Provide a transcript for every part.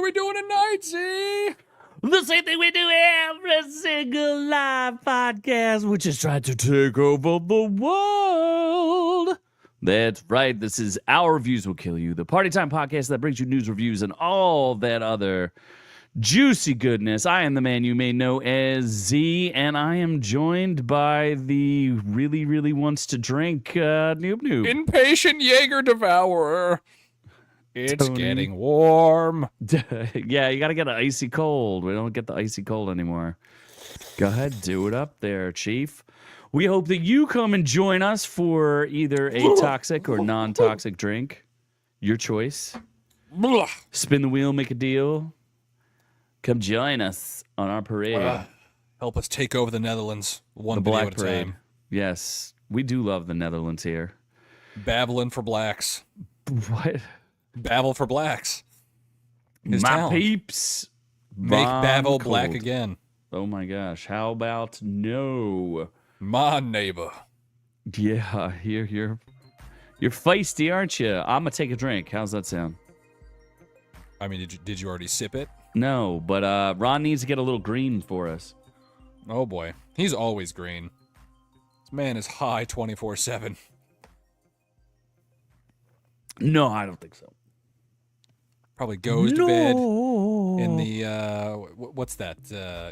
we doing tonight, Z? The same thing we do every single live podcast, which is trying to take over the world. That's right. This is Our Reviews Will Kill You, the party time podcast that brings you news, reviews, and all that other juicy goodness. I am the man you may know as Z, and I am joined by the really wants to drink Noob. Impatient Jaeger devourer. It's Tony. getting warm. Yeah, you got to get an icy cold. We don't get the icy cold anymore. Go ahead, do it up there, Chief. We hope that you come and join us for either a toxic or non-toxic drink. Your choice. Blah. Spin the wheel, make a deal. Come join us on our parade. Help us take over the Netherlands one The video Black at a Parade. time. Yes, we do love the Netherlands here. Babylon for blacks. What? Babel for blacks. His My town. peeps. Make Von Babel Cold. black again. Oh my gosh. How about no? My neighbor. Yeah, you're feisty, aren't you? I'm gonna take a drink. How's that sound? I mean, did you already sip it? No, but Ron needs to get a little green for us. Oh boy. He's always green. This man is high 24/7. No, I don't think so. Probably goes to bed in the what's that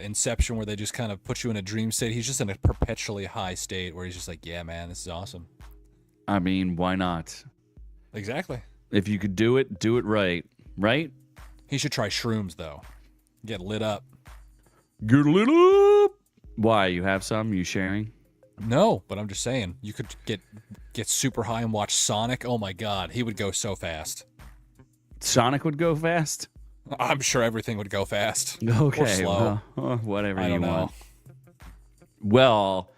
Inception, where they just kind of put you in a dream state. He's just in a perpetually high state where he's just like, yeah, man, this is awesome. I mean, why not? Exactly. If you could do it right. Right? He should try shrooms though. Get lit up. Get lit up. Why? You have some? You sharing? No, but I'm just saying, you could get super high and watch Sonic. Oh my god, he would go so fast. Sonic would go fast? I'm sure everything would go fast. Okay. Or slow. Well, whatever I you don't know. want. Well,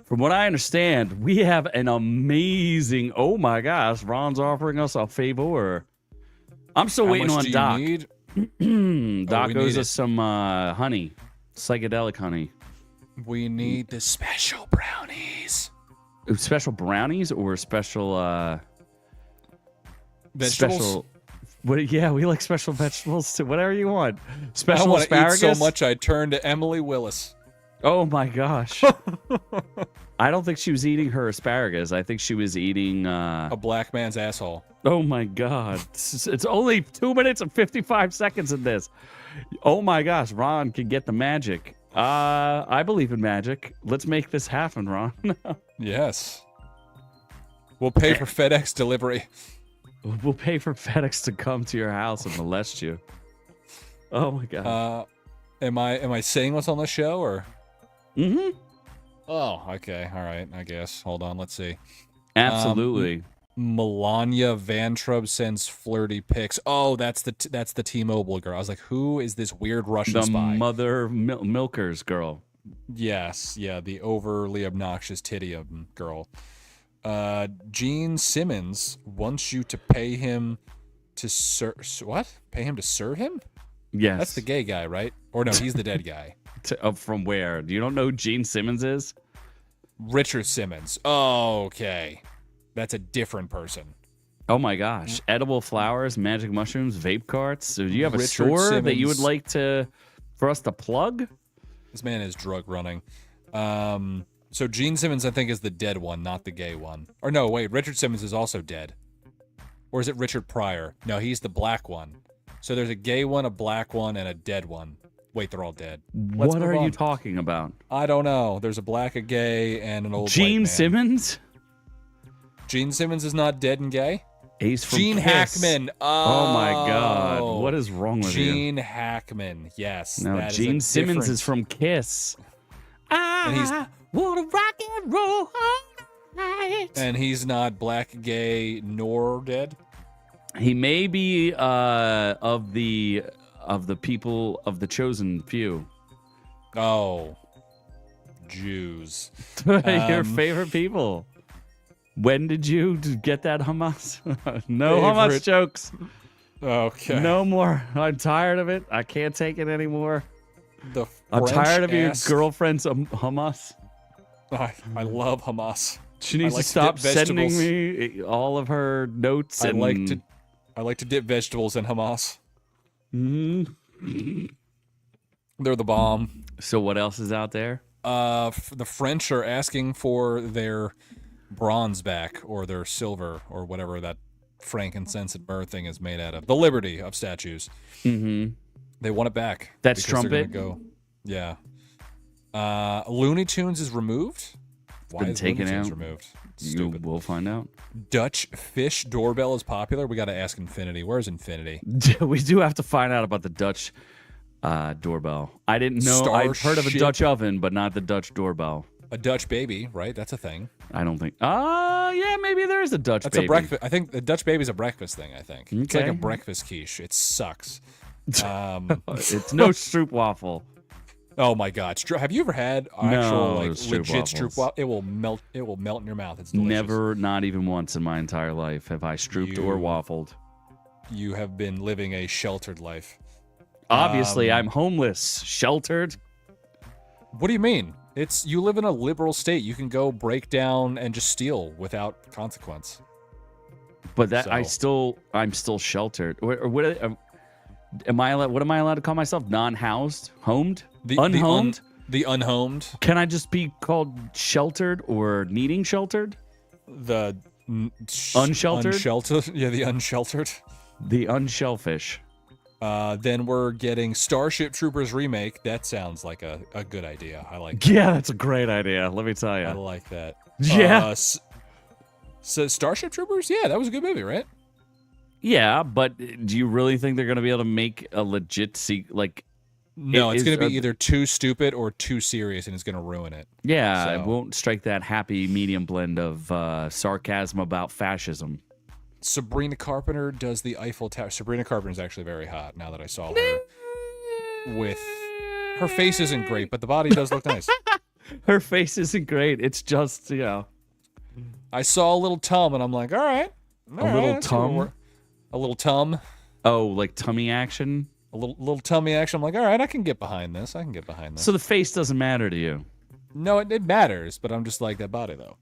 from what I understand, we have an amazing... Oh my gosh, Ron's offering us a favor. I'm still How waiting much on do you Doc. need? Doc we owes need us some honey. Psychedelic honey. We need the special brownies. Special brownies or special... Vegetables? Special... What, yeah, we like special vegetables too. Whatever you want. I Special want to eat asparagus. so much I turned to Emily Willis. Oh my gosh. I don't think she was eating her asparagus. I think she was eating... A black man's asshole. Oh my god. It's only 2 minutes and 55 seconds in this. Oh my gosh, Ron can get the magic. I believe in magic. Let's make this happen, Ron. Yes. We'll pay for FedEx delivery. We'll pay for FedEx to come to your house and molest you. Oh my god. Am I saying what's on the show or? Mm-hmm. Oh, okay. All right. I guess. Hold on. Let's see. Absolutely. Milanya vantrub sends flirty pics. Oh, that's the T-Mobile girl. I was like, who is this weird Russian The spy? mother milkers girl. Yes. Yeah. The overly obnoxious titty girl. Gene Simmons wants you to pay him to serve. What? Pay him to serve him? Yes. That's the gay guy, right? Or no, he's the dead guy. From where? You don't know who Gene Simmons is? Richard Simmons. Oh, okay. That's a different person. Oh my gosh. Edible flowers, magic mushrooms, vape carts. So do you have a Richard store that you would Simmons. like for us to plug? This man is drug running. So Gene Simmons, I think, is the dead one, not the gay one. Or no, wait, Richard Simmons is also dead. Or is it Richard Pryor? No, he's the black one. So there's a gay one, a black one, and a dead one. Wait, they're all dead. Let's What move are you on. talking about? I don't know. There's a black, a gay, and an old white Gene man. Simmons? Gene Simmons is not dead and gay? Ace from Gene Kiss. Hackman. Oh my god. What is wrong with you? Gene Hackman. Yes. No, that is Gene a Simmons different- is from Kiss. And he's- I wanna rock and roll all night. And he's not black, gay, nor dead? He may be of the people of the chosen few. Oh. Jews. Your favorite people. When did you get that hummus? No Favorite- hummus jokes. Okay. No more. I'm tired of it. I can't take it anymore. The I'm tired of your French-ass- girlfriend's hummus. I love Hamas. She needs like to to stop dip sending vegetables. me all of her notes. I and like to dip vegetables in Hamas. Mm-hmm. They're the bomb. So what else is out there? The French are asking for their bronze back, or their silver, or whatever that frankincense and myrrh thing is made out of. The Liberty of statues. Mm-hmm. They want it back. That's because they're trumpet? gonna go. Yeah. Looney Tunes is removed. Why been is taken Looney Tunes out. removed? Stupid. We'll find out. Dutch fish doorbell is popular. We got to ask Infinity. Where's Infinity? We do have to find out about the Dutch doorbell. I didn't know. I've heard of a Starship. Dutch oven, but not the Dutch doorbell. A Dutch baby, right? That's a thing. I don't think. Yeah, maybe there is a Dutch That's baby. a breakfast. I think the Dutch baby's a breakfast thing. I think it's like Okay. a breakfast quiche. It sucks. It's no stroopwafel. Oh my God! Have you ever had actual like legit stroopwafels. stroop? It will melt. It will melt in your mouth. It's delicious. Never, not even once in my entire life have I strooped or waffled. You have been living a sheltered life. Obviously, I'm homeless, sheltered. What do you mean? It's you live in a liberal state. You can go break down and just steal without consequence. But that So- I'm still sheltered. Or what? Am I allowed? What am I allowed to call myself? Non-housed, homed, unhomed. The unhomed. Can I just be called sheltered or needing sheltered? The Unsheltered? Unsheltered. Yeah, the unsheltered. The unshellfish. Then we're getting Starship Troopers remake. That sounds like a good idea. I like. Yeah, that's a great idea. Let me tell I you. like that. Yeah. So Starship Troopers. Yeah, that was a good movie, right? Yeah, but do you really think they're going to be able to make a legit like? No, it's is going to be a- either too stupid or too serious, and it's going to ruin it. Yeah, So- it won't strike that happy medium blend of sarcasm about fascism. Sabrina Carpenter does the Eiffel Tower. Sabrina Carpenter is actually very hot. Now that I saw her with her face isn't great, but the body does look nice. Her face isn't great. It's just, I saw a little tum, and I'm like, all right, A little tum? a little tum, Oh, like tummy action. a little tummy action. I'm like, all right, I can get behind this. I can get behind this. So the face doesn't matter to you. No, it matters, but I'm just like that body though.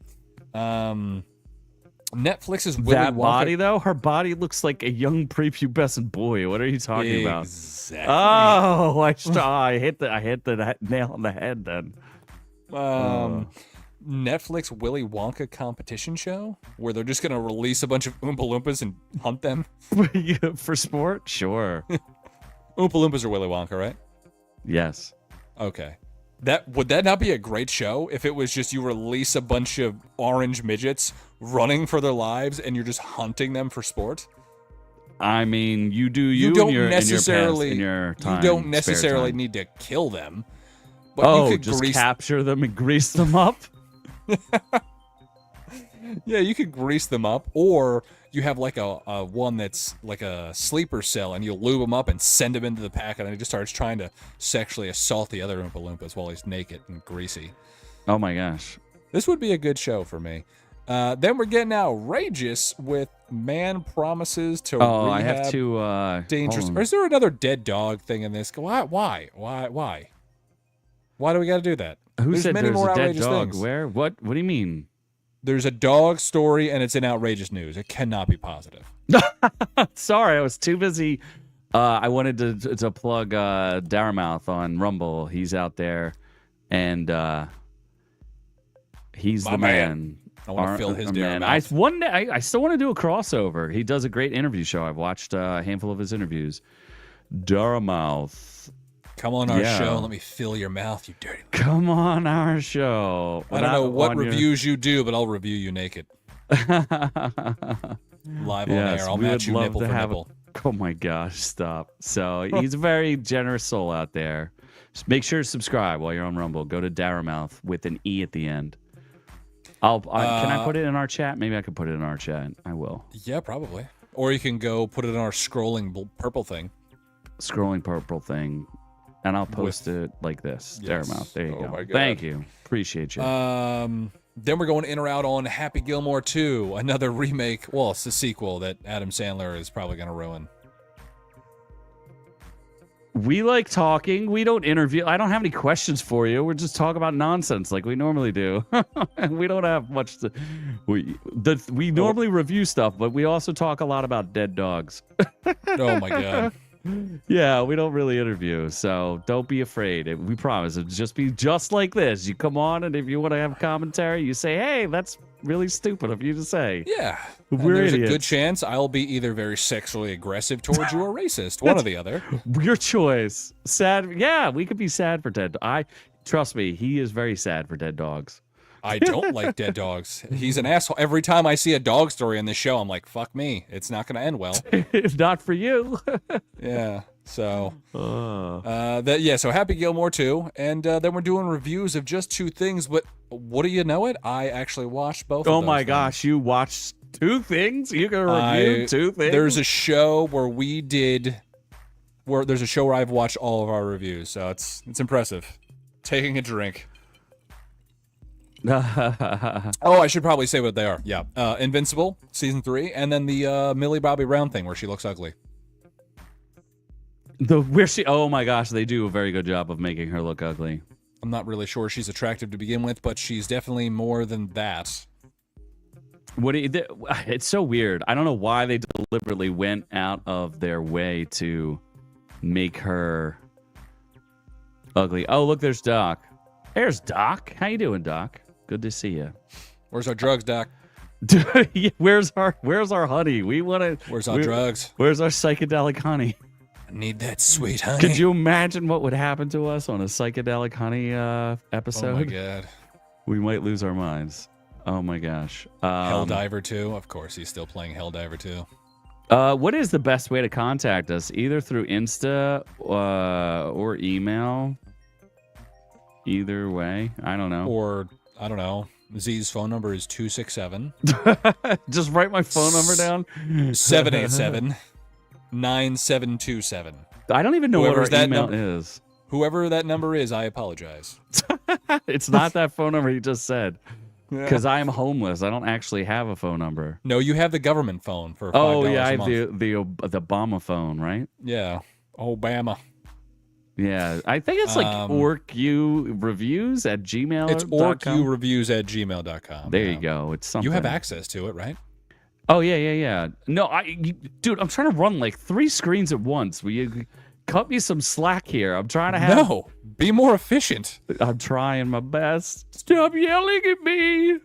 Netflix's Willy That Wonka. body, though, her body looks like a young prepubescent boy. What are you talking about? Exactly. Oh, I hit the nail on the head then. Netflix Willy Wonka competition show where they're just gonna release a bunch of Oompa Loompas and hunt them. For sport? Sure. Oompa Loompas are Willy Wonka, right? Yes. Okay. Would that not be a great show if it was just you release a bunch of orange midgets running for their lives and you're just hunting them for sport? I mean, you do You you don't in your necessarily in your time, you don't spare necessarily time. need to kill them. But you could just grease capture them and grease them up? Yeah, you could grease them up, or you have like a one that's like a sleeper cell, and you lube him up and send him into the pack, and then he just starts trying to sexually assault the other Oompa Loompas while he's naked and greasy. Oh my gosh. This would be a good show for me. Then we're getting outrageous with man promises to Oh, rehab I have to dangerous. hold Or on. is there another dead dog thing in this? Why? Why do we got to do that? Who There's said many there's more a dead outrageous dog? things. Where? What do you mean? There's a dog story, and it's in outrageous news. It cannot be positive. Sorry, I was too busy. I wanted to plug Darmouth on Rumble. He's out there, and he's My the man. man. I want to fill his man. Darmouth. I still want to do a crossover. He does a great interview show. I've watched a handful of his interviews. Darmouth. Come on our Yeah. show and let me fill your mouth, you dirty. Come on our show. I don't know what reviews you do, but I'll review you naked. Live on Yes, air. I'll we would match you love nipple to for have nipple. Oh my gosh, stop. So he's a very generous soul out there. Just make sure to subscribe while you're on Rumble. Go to Darmouth with an E at the end. Can I put it in our chat? Maybe I could put it in our chat. I will. Yeah, probably. Or you can go put it in our scrolling purple thing. Scrolling purple thing. And I'll post it like this. Yes. Darmouth. There you Oh go. my God. Thank you. Appreciate you. Then we're going in or out on Happy Gilmore 2, another remake. Well, it's a sequel that Adam Sandler is probably going to ruin. We like talking. We don't interview. I don't have any questions for you. We're just talking about nonsense like we normally do. We don't have much to. We normally review stuff, but we also talk a lot about dead dogs. Oh my God. Yeah, we don't really interview, so don't be afraid. We promise it'll just be just like this. You come on, and if you want to have commentary, you say, "Hey, that's really stupid of you to say." Yeah. We're There's idiots. a good chance I'll be either very sexually aggressive towards you or racist. One or the other. Your choice. Sad. Yeah, we could be sad for dead. Trust me, he is very sad for dead dogs. I don't like dead dogs. He's an asshole. Every time I see a dog story on this show, I'm like, fuck me. It's not going to end well. If not for you. Yeah. So, so happy Gilmore too. And then we're doing reviews of just 2 things. But what do you know it? I actually watched both of those. Oh my gosh, you watched 2 things? You can review 2 things? There's a show where there's a show where I've watched all of our reviews. So it's impressive. Taking a drink. I should probably say what they are. Yeah. Invincible, season 3, and then the Millie Bobby Brown thing where she looks ugly. Oh my gosh, they do a very good job of making her look ugly. I'm not really sure she's attractive to begin with, but she's definitely more than that. It's so weird. I don't know why they deliberately went out of their way to make her ugly. Oh, look, there's Doc. There's Doc. How you doing, Doc? Good to see you. Where's our drugs, Doc? Where's our honey? Where's our drugs? Where's our psychedelic honey? I need that sweet honey. Could you imagine what would happen to us on a psychedelic honey episode? Oh my god. We might lose our minds. Oh my gosh. Helldiver 2, of course, he's still playing Helldiver 2. What is the best way to contact us? Either through Insta or email. Either way, I don't know. Or, I don't know. Z's phone number is 267. Just write my phone number down. 787-9727. I don't even know what our email is. Whoever that number is, I apologize. It's not that phone number you just said. Because I am homeless. I don't actually have a phone number. No, you have the government phone for $5 Oh, yeah, I a have month. the Obama phone, right? Yeah. Obama. Yeah, I think it's like orqreviews@gmail.com. It's orqreviews@gmail.com. There you go. It's something. You have access to it, right? Oh, yeah. No, dude, I'm trying to run like 3 screens at once. Will you cut me some slack here? I'm trying to have... No, be more efficient. I'm trying my best. Stop yelling at me.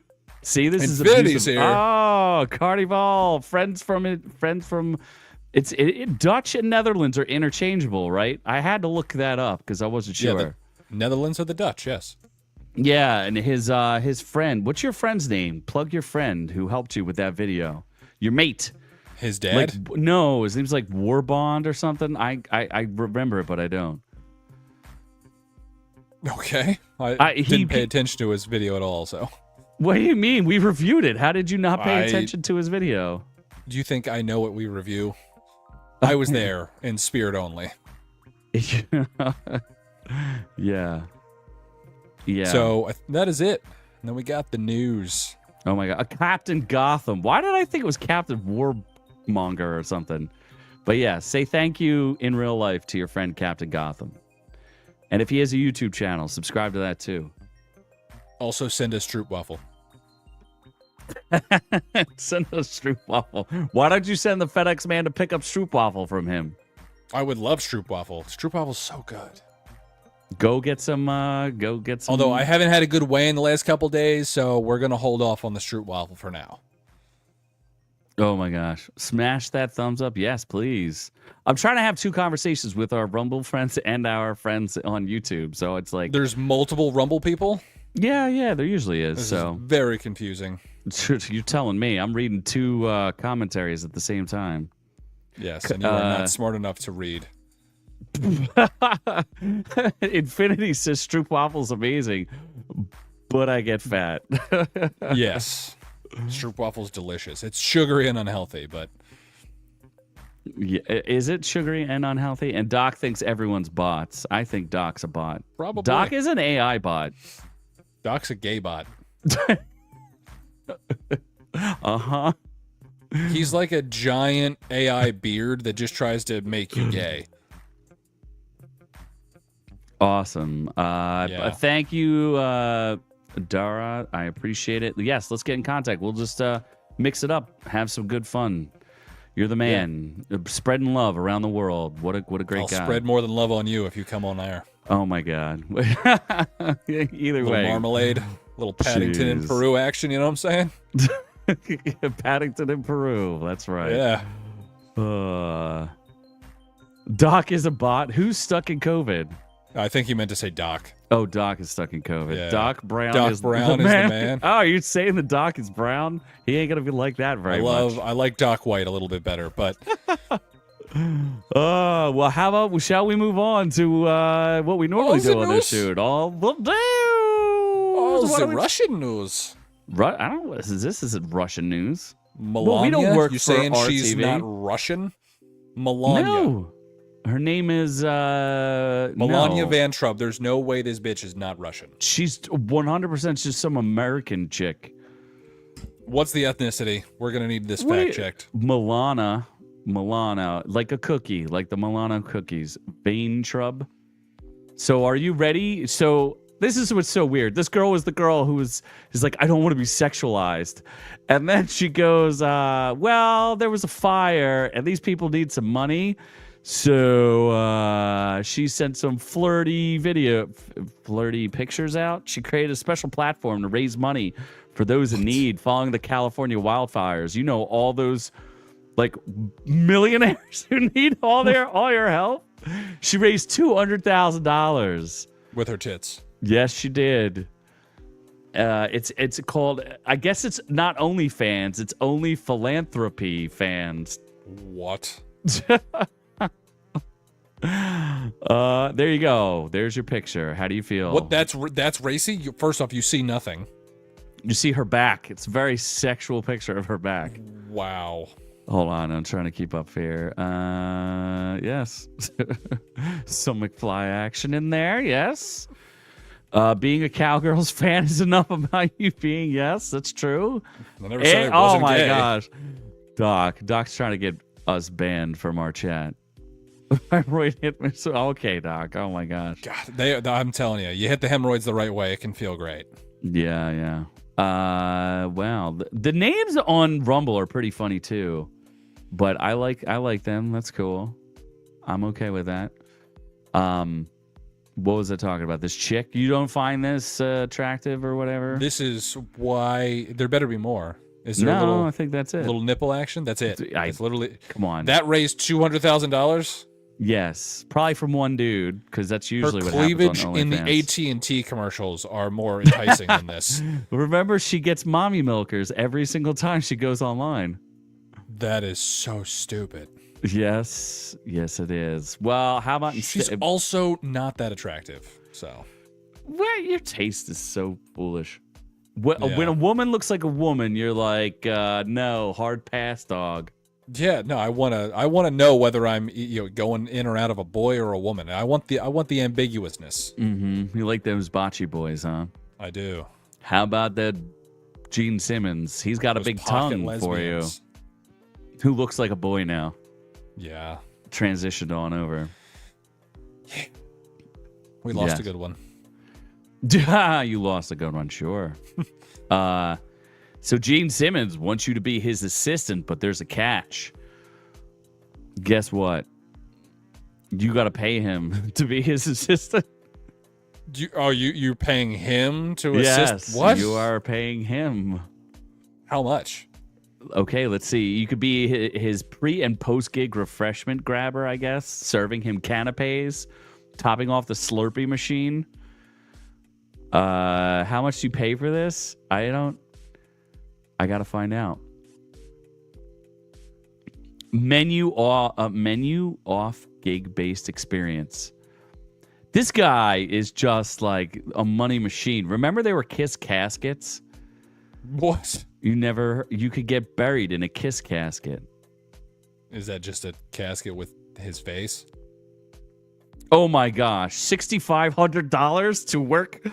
See, this Infinity's is abusive. here. Oh, Carnival. Friends from... Dutch and Netherlands are interchangeable, right? I had to look that up because I wasn't sure. Yeah, the Netherlands or the Dutch, yes. Yeah, and his friend. What's your friend's name? Plug your friend who helped you with that video. Your mate. His dad? No, his name's like Warbond or something. I remember it, but I don't. Okay. I didn't pay attention to his video at all, so. What do you mean? We reviewed it. How did you not pay attention to his video? Do you think I know what we review? I was there in spirit only. Yeah. So that is it. And then we got the news. Oh my god, Captain Gotham. Why did I think it was Captain Warmonger or something? But yeah, say thank you in real life to your friend Captain Gotham. And if he has a YouTube channel, subscribe to that too. Also send us Stroopwafel. Send us Stroopwafel. Why don't you send the FedEx man to pick up Stroopwafel from him? I would love Stroopwafel. Stroopwafel's so good. Go get some. Although I haven't had a good weigh in the last couple days, so we're gonna hold off on the Stroopwafel for now. Oh my gosh. Smash that thumbs up. Yes, please. I'm trying to have 2 conversations with our Rumble friends and our friends on YouTube. So it's like there's multiple Rumble people? Yeah, there usually is. This is very confusing. You're telling me. I'm reading 2 commentaries at the same time. Yes, and you are not smart enough to read. Infinity says Stroopwafel's amazing, but I get fat. Yes. Stroopwafel's delicious. It's sugary and unhealthy, but... Yeah, is it sugary and unhealthy? And Doc thinks everyone's bots. I think Doc's a bot. Probably. Doc is an AI bot. Doc's a gay bot. Uh-huh. He's like a giant AI beard that just tries to make you gay. Awesome. Yeah. Thank you, Dara. I appreciate it. Yes, let's get in contact. We'll just mix it up. Have some good fun. You're the man. Spreading love around the world. What a great I'll guy. spread more than love on you if you come on air. Oh my God. Either Little way. marmalade, little Paddington in Jeez. Peru action. You know what I'm saying? Paddington in Peru. That's right. Yeah. Doc is a bot. Who's stuck in COVID? I think you meant to say Doc. Oh, Doc is stuck in COVID. Yeah. Doc Brown Doc is Brown the is the man. man. Oh, you're saying the Doc is brown? He ain't gonna be like that very much. I like Doc White a little bit better, but Well, how about shall we move on to what we normally do on this shoot? All the news. oh, the Russian news. I don't know. Is it Russian news? Melania, we don't work you for saying she's RTV? not Russian? Melania. No. Her name is Melania no. vantrub. There's no way this bitch is not Russian. She's 100% just some American chick. What's the ethnicity? We're gonna need this fact checked. Milana, like a cookie, like the Milana cookies. Vantrub. So are you ready? So this is what's so weird. This girl was the girl who is like, I don't want to be sexualized. And then she goes, well, there was a fire and these people need some money. So she sent some flirty pictures out. She created a special platform to raise money for those in need following the California wildfires. You know, all those like millionaires who need all your help. She raised $200,000 With her tits. Yes, she did. It's called. I guess it's not only fans. It's only philanthropy fans. What? There you go. There's your picture. How do you feel? What? That's racy. First off, you see nothing. You see her back. It's a very sexual picture of her back. Wow. Hold on, I'm trying to keep up here. Yes. Some McFly action in there, yes. Being a Cowgirls fan is enough about you being, yes, that's true. I never said it wasn't oh my gay. gosh. Doc's trying to get us banned from our chat. Okay, Doc. Oh my gosh. God, I'm telling you, you hit the hemorrhoids the right way, it can feel great. Yeah. Wow. The names on Rumble are pretty funny too, but I like them. That's cool. I'm okay with that. What was I talking about? This chick? You don't find this attractive or whatever? This is why there better be more. Is there No, a little, I think that's it. little nipple action? That's it. It's literally. Come on. That raised $200,000. Yes, probably from one dude, because that's Her usually what cleavage happens on in the OnlyFans. AT&T commercials are more enticing than this. Remember, she gets mommy milkers every single time she goes online. That is so stupid. Yes, it is. Well, how about She's also not that attractive. So, well, your taste is so foolish. When Yeah. a woman looks like a woman, you're like, no, hard pass, dog. yeah, no, I wanna know whether I'm going in or out of a boy or a woman. I want the ambiguousness. Mm-hmm. You like those bocce boys, huh? I do. How about that Gene Simmons? He's got a Those big pocket tongue for you. lesbians. Who looks like a boy now? Yeah, Transitioned on over. we lost Yes. a good one. You lost a good one, sure. So Gene Simmons wants you to be his assistant, but there's a catch. Guess what? You got to pay him to be his assistant. You're paying him to Yes, assist? What? you are paying him. How much? Okay, let's see. You could be his pre and post gig refreshment grabber, I guess, serving him canapes, topping off the Slurpee machine. How much do you pay for this? I gotta find out. Menu off gig based experience. This guy is just like a money machine. Remember they were Kiss caskets? What? You could get buried in a Kiss casket. Is that just a casket with his face? Oh my gosh, $6,500 to work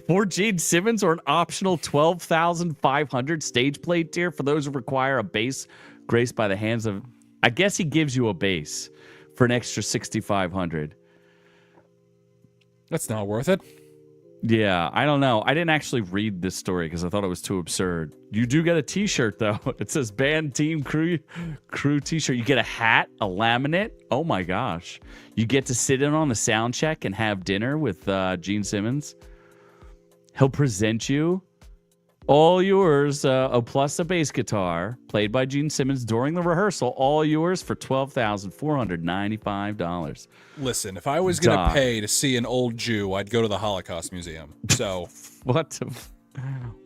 for Gene Simmons, or an optional $12,500 stage play tier for those who require a base graced by the hands of. I guess he gives you a base for an extra $6,500. That's not worth it. Yeah, I don't know. I didn't actually read this story because I thought it was too absurd. You do get a T-shirt though. It says band team crew T-shirt. You get a hat, a laminate. Oh my gosh! You get to sit in on the sound check and have dinner with Gene Simmons. He'll present you all yours, plus a bass guitar played by Gene Simmons during the rehearsal. All yours for $12,495. Listen, if I was going to pay to see an old Jew, I'd go to the Holocaust Museum. So what?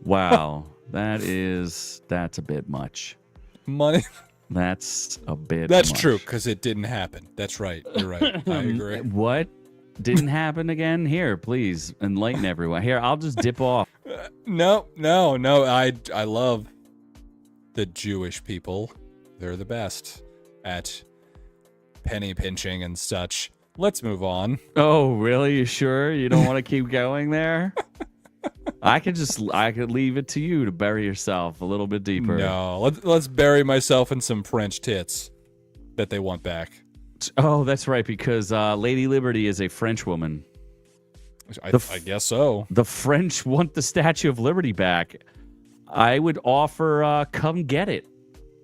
Wow, that's a bit much. Money. That's a bit. That's much. true because it didn't happen. That's right. You're right. I agree. What didn't happen again? Here, please enlighten everyone. Here, I'll just dip off. No. I love the Jewish people. They're the best at penny pinching and such. Let's move on. Oh, really? You sure you don't want to keep going there? I could leave it to you to bury yourself a little bit deeper. No, let's bury myself in some French tits that they want back. Oh, that's right, because Lady Liberty is a French woman. I guess so. The French want the Statue of Liberty back. I would offer, come get it.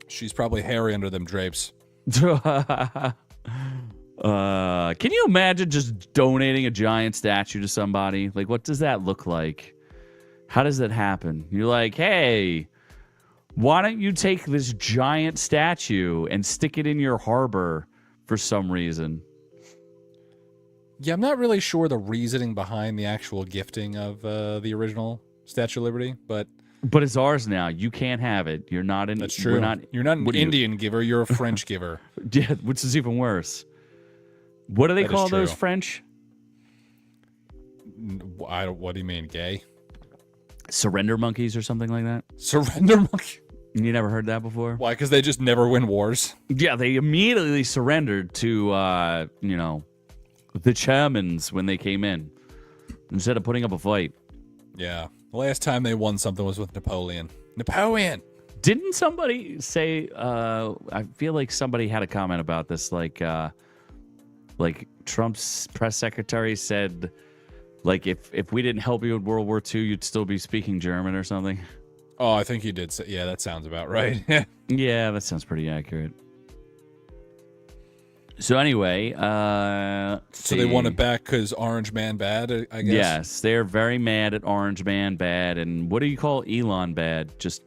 She's probably hairy under them drapes. Can you imagine just donating a giant statue to somebody? Like, what does that look like? How does that happen? You're like, hey, why don't you take this giant statue and stick it in your harbor for some reason? Yeah, I'm not really sure the reasoning behind the actual gifting of the original Statue of Liberty, but it's ours now. You can't have it. You're not an. That's true. You're not an Indian giver. You're a French giver. Yeah, which is even worse. What do they call those French? What do you mean, gay? Surrender monkeys or something like that? Surrender monkey? You never heard that before? Why? Because they just never win wars? Yeah, they immediately surrendered to, the Germans when they came in instead of putting up a fight. Yeah. The last time they won something was with Napoleon. Napoleon! Didn't somebody say, I feel like somebody had a comment about this, like Trump's press secretary said, like, if we didn't help you in World War II, you'd still be speaking German or something. Oh, I think he did say, yeah, that sounds about right. Yeah, that sounds pretty accurate. So anyway, so they want it back because Orange Man bad, I guess? Yes, they're very mad at Orange Man bad. And what do you call Elon bad? Just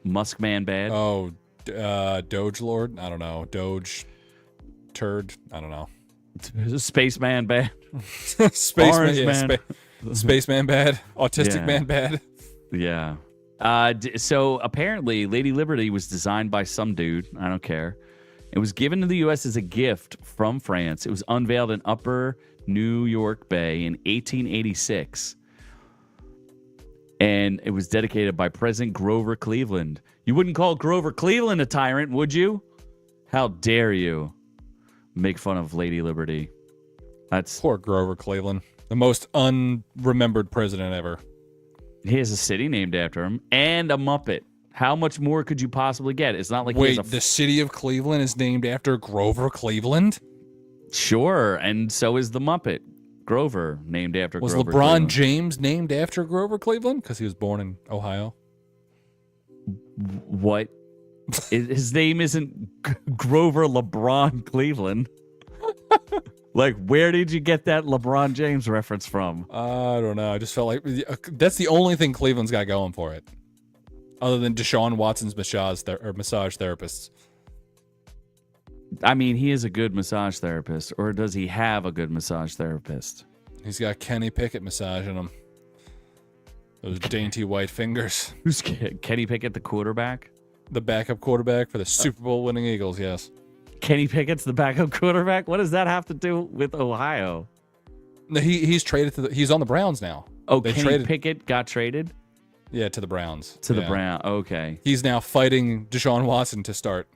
Musk Man bad? Oh, Doge Lord? I don't know. Doge Turd? I don't know. Spaceman bad. Spaceman Man. Spaceman bad. Autistic Man bad. Yeah. So apparently Lady Liberty was designed by some dude. I don't care. It was given to the U.S. as a gift from France. It was unveiled in Upper New York Bay in 1886. And it was dedicated by President Grover Cleveland. You wouldn't call Grover Cleveland a tyrant, would you? How dare you make fun of Lady Liberty? That's poor Grover Cleveland. The most unremembered president ever. He has a city named after him and a Muppet. How much more could you possibly get? It's not like the city of Cleveland is named after Grover Cleveland? Sure, and so is the Muppet. Grover, named after Grover Cleveland. Was LeBron James named after Grover Cleveland? Because he was born in Ohio. What? His name isn't Grover LeBron Cleveland. Like, where did you get that LeBron James reference from? I don't know. I just felt like that's the only thing Cleveland's got going for it. Other than Deshaun Watson's massage therapists. I mean, he is a good massage therapist. Or does he have a good massage therapist? He's got Kenny Pickett massaging him. Those dainty white fingers. Who's Kenny Pickett, the quarterback? The backup quarterback for the Super Bowl winning Eagles, yes. Kenny Pickett's the backup quarterback? What does that have to do with Ohio? No, he's traded he's on the Browns now. Oh, Kenny Pickett got traded? Yeah, to the Browns. The Browns. Okay. He's now fighting Deshaun Watson to start.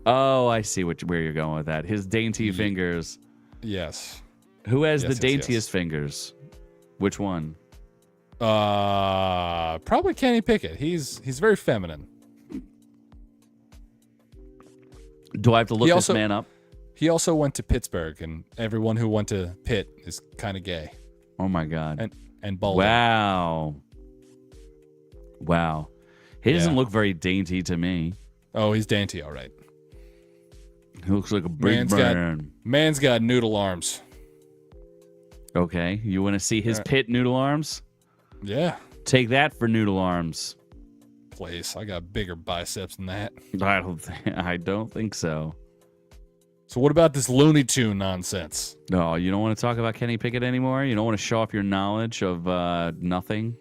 Oh, I see where you're going with that. His dainty fingers. Yes. Who has the daintiest fingers? Which one? Probably Kenny Pickett. He's very feminine. Do I have to look this man up? He also went to Pittsburgh, and everyone who went to Pitt is kind of gay. Oh my God. and balding. Wow. He doesn't look very dainty to me. Oh, he's dainty, all right. He looks like a big man. Man's got noodle arms. Okay, you want to see his pit noodle arms? Yeah. Take that for noodle arms. Please, I got bigger biceps than that. I don't think so. So what about this Looney Tune nonsense? No, you don't want to talk about Kenny Pickett anymore? You don't want to show off your knowledge of nothing?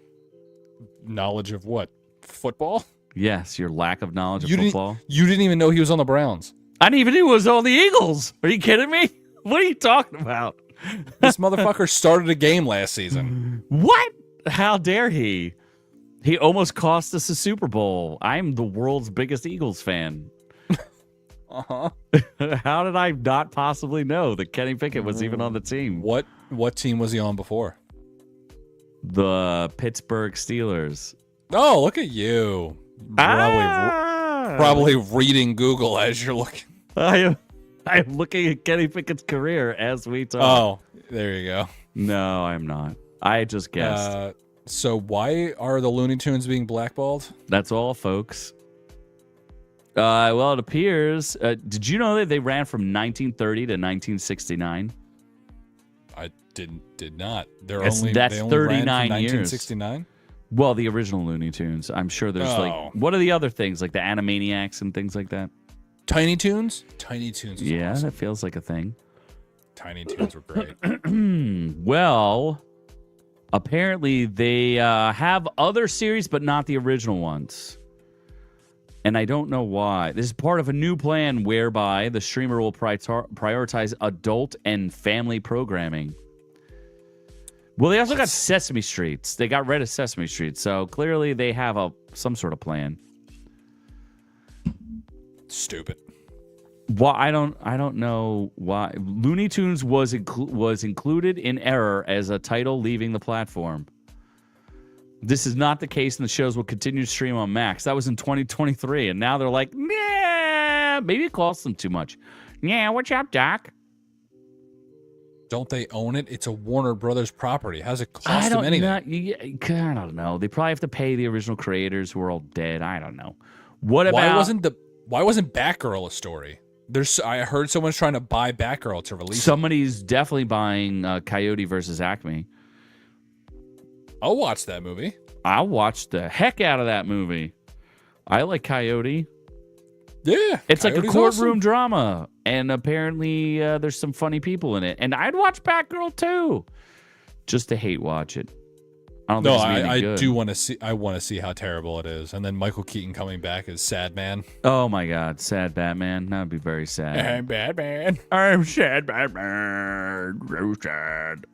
Knowledge of what? Football? Yes, your lack of knowledge of football. You didn't even know he was on the Browns. I didn't even know he was on the Eagles. Are you kidding me? What are you talking about? This motherfucker started a game last season. What? How dare he? He almost cost us a Super Bowl. I'm the world's biggest Eagles fan. Uh-huh. How did I not possibly know that Kenny Pickett was even on the team? What team was he on before? The Pittsburgh Steelers. Oh, look at you. Probably reading Google as you're looking. I am looking at Kenny Pickett's career as we talk. Oh, there you go. No, I'm not. I just guessed. So why are the Looney Tunes being blackballed? That's all, folks. Well, it appears. Did you know that they ran from 1930 to 1969? I did not. That's they only 39 ran years. 1969. Well, the original Looney Tunes. I'm sure there's what are the other things like the Animaniacs and things like that? Tiny Toons. Tiny Toons. Yeah, awesome. that feels like a thing. Tiny Toons were great. Well, apparently they have other series, but not the original ones. And I don't know why. This is part of a new plan whereby the streamer will prioritize adult and family programming. Well, they also got Sesame Street. They got rid of Sesame Street, so clearly they have some sort of plan. Stupid. Well, I don't know why. Looney Tunes was included in error as a title leaving the platform. This is not the case, and the shows will continue to stream on Max. That was in 2023, and now they're like, nah, maybe it costs them too much. Yeah, what's up, Doc? Don't they own it? It's a Warner Brothers property. How's it cost them anything? I don't know. They probably have to pay the original creators who are all dead. I don't know. Why wasn't Batgirl a story? I heard someone's trying to buy Batgirl to release. Somebody's definitely buying Coyote versus Acme. I'll watch that movie. I'll watch the heck out of that movie. I like Coyote. Yeah, it's Coyote's like a courtroom awesome. drama, and apparently there's some funny people in it. And I'd watch Batgirl too, just to hate watch it. I don't think I good. do want to see. I want to see how terrible it is, and then Michael Keaton coming back as Sad Man. Oh my God, sad Batman. That would be very sad. I'm Batman. I'm sad Batman. So sad.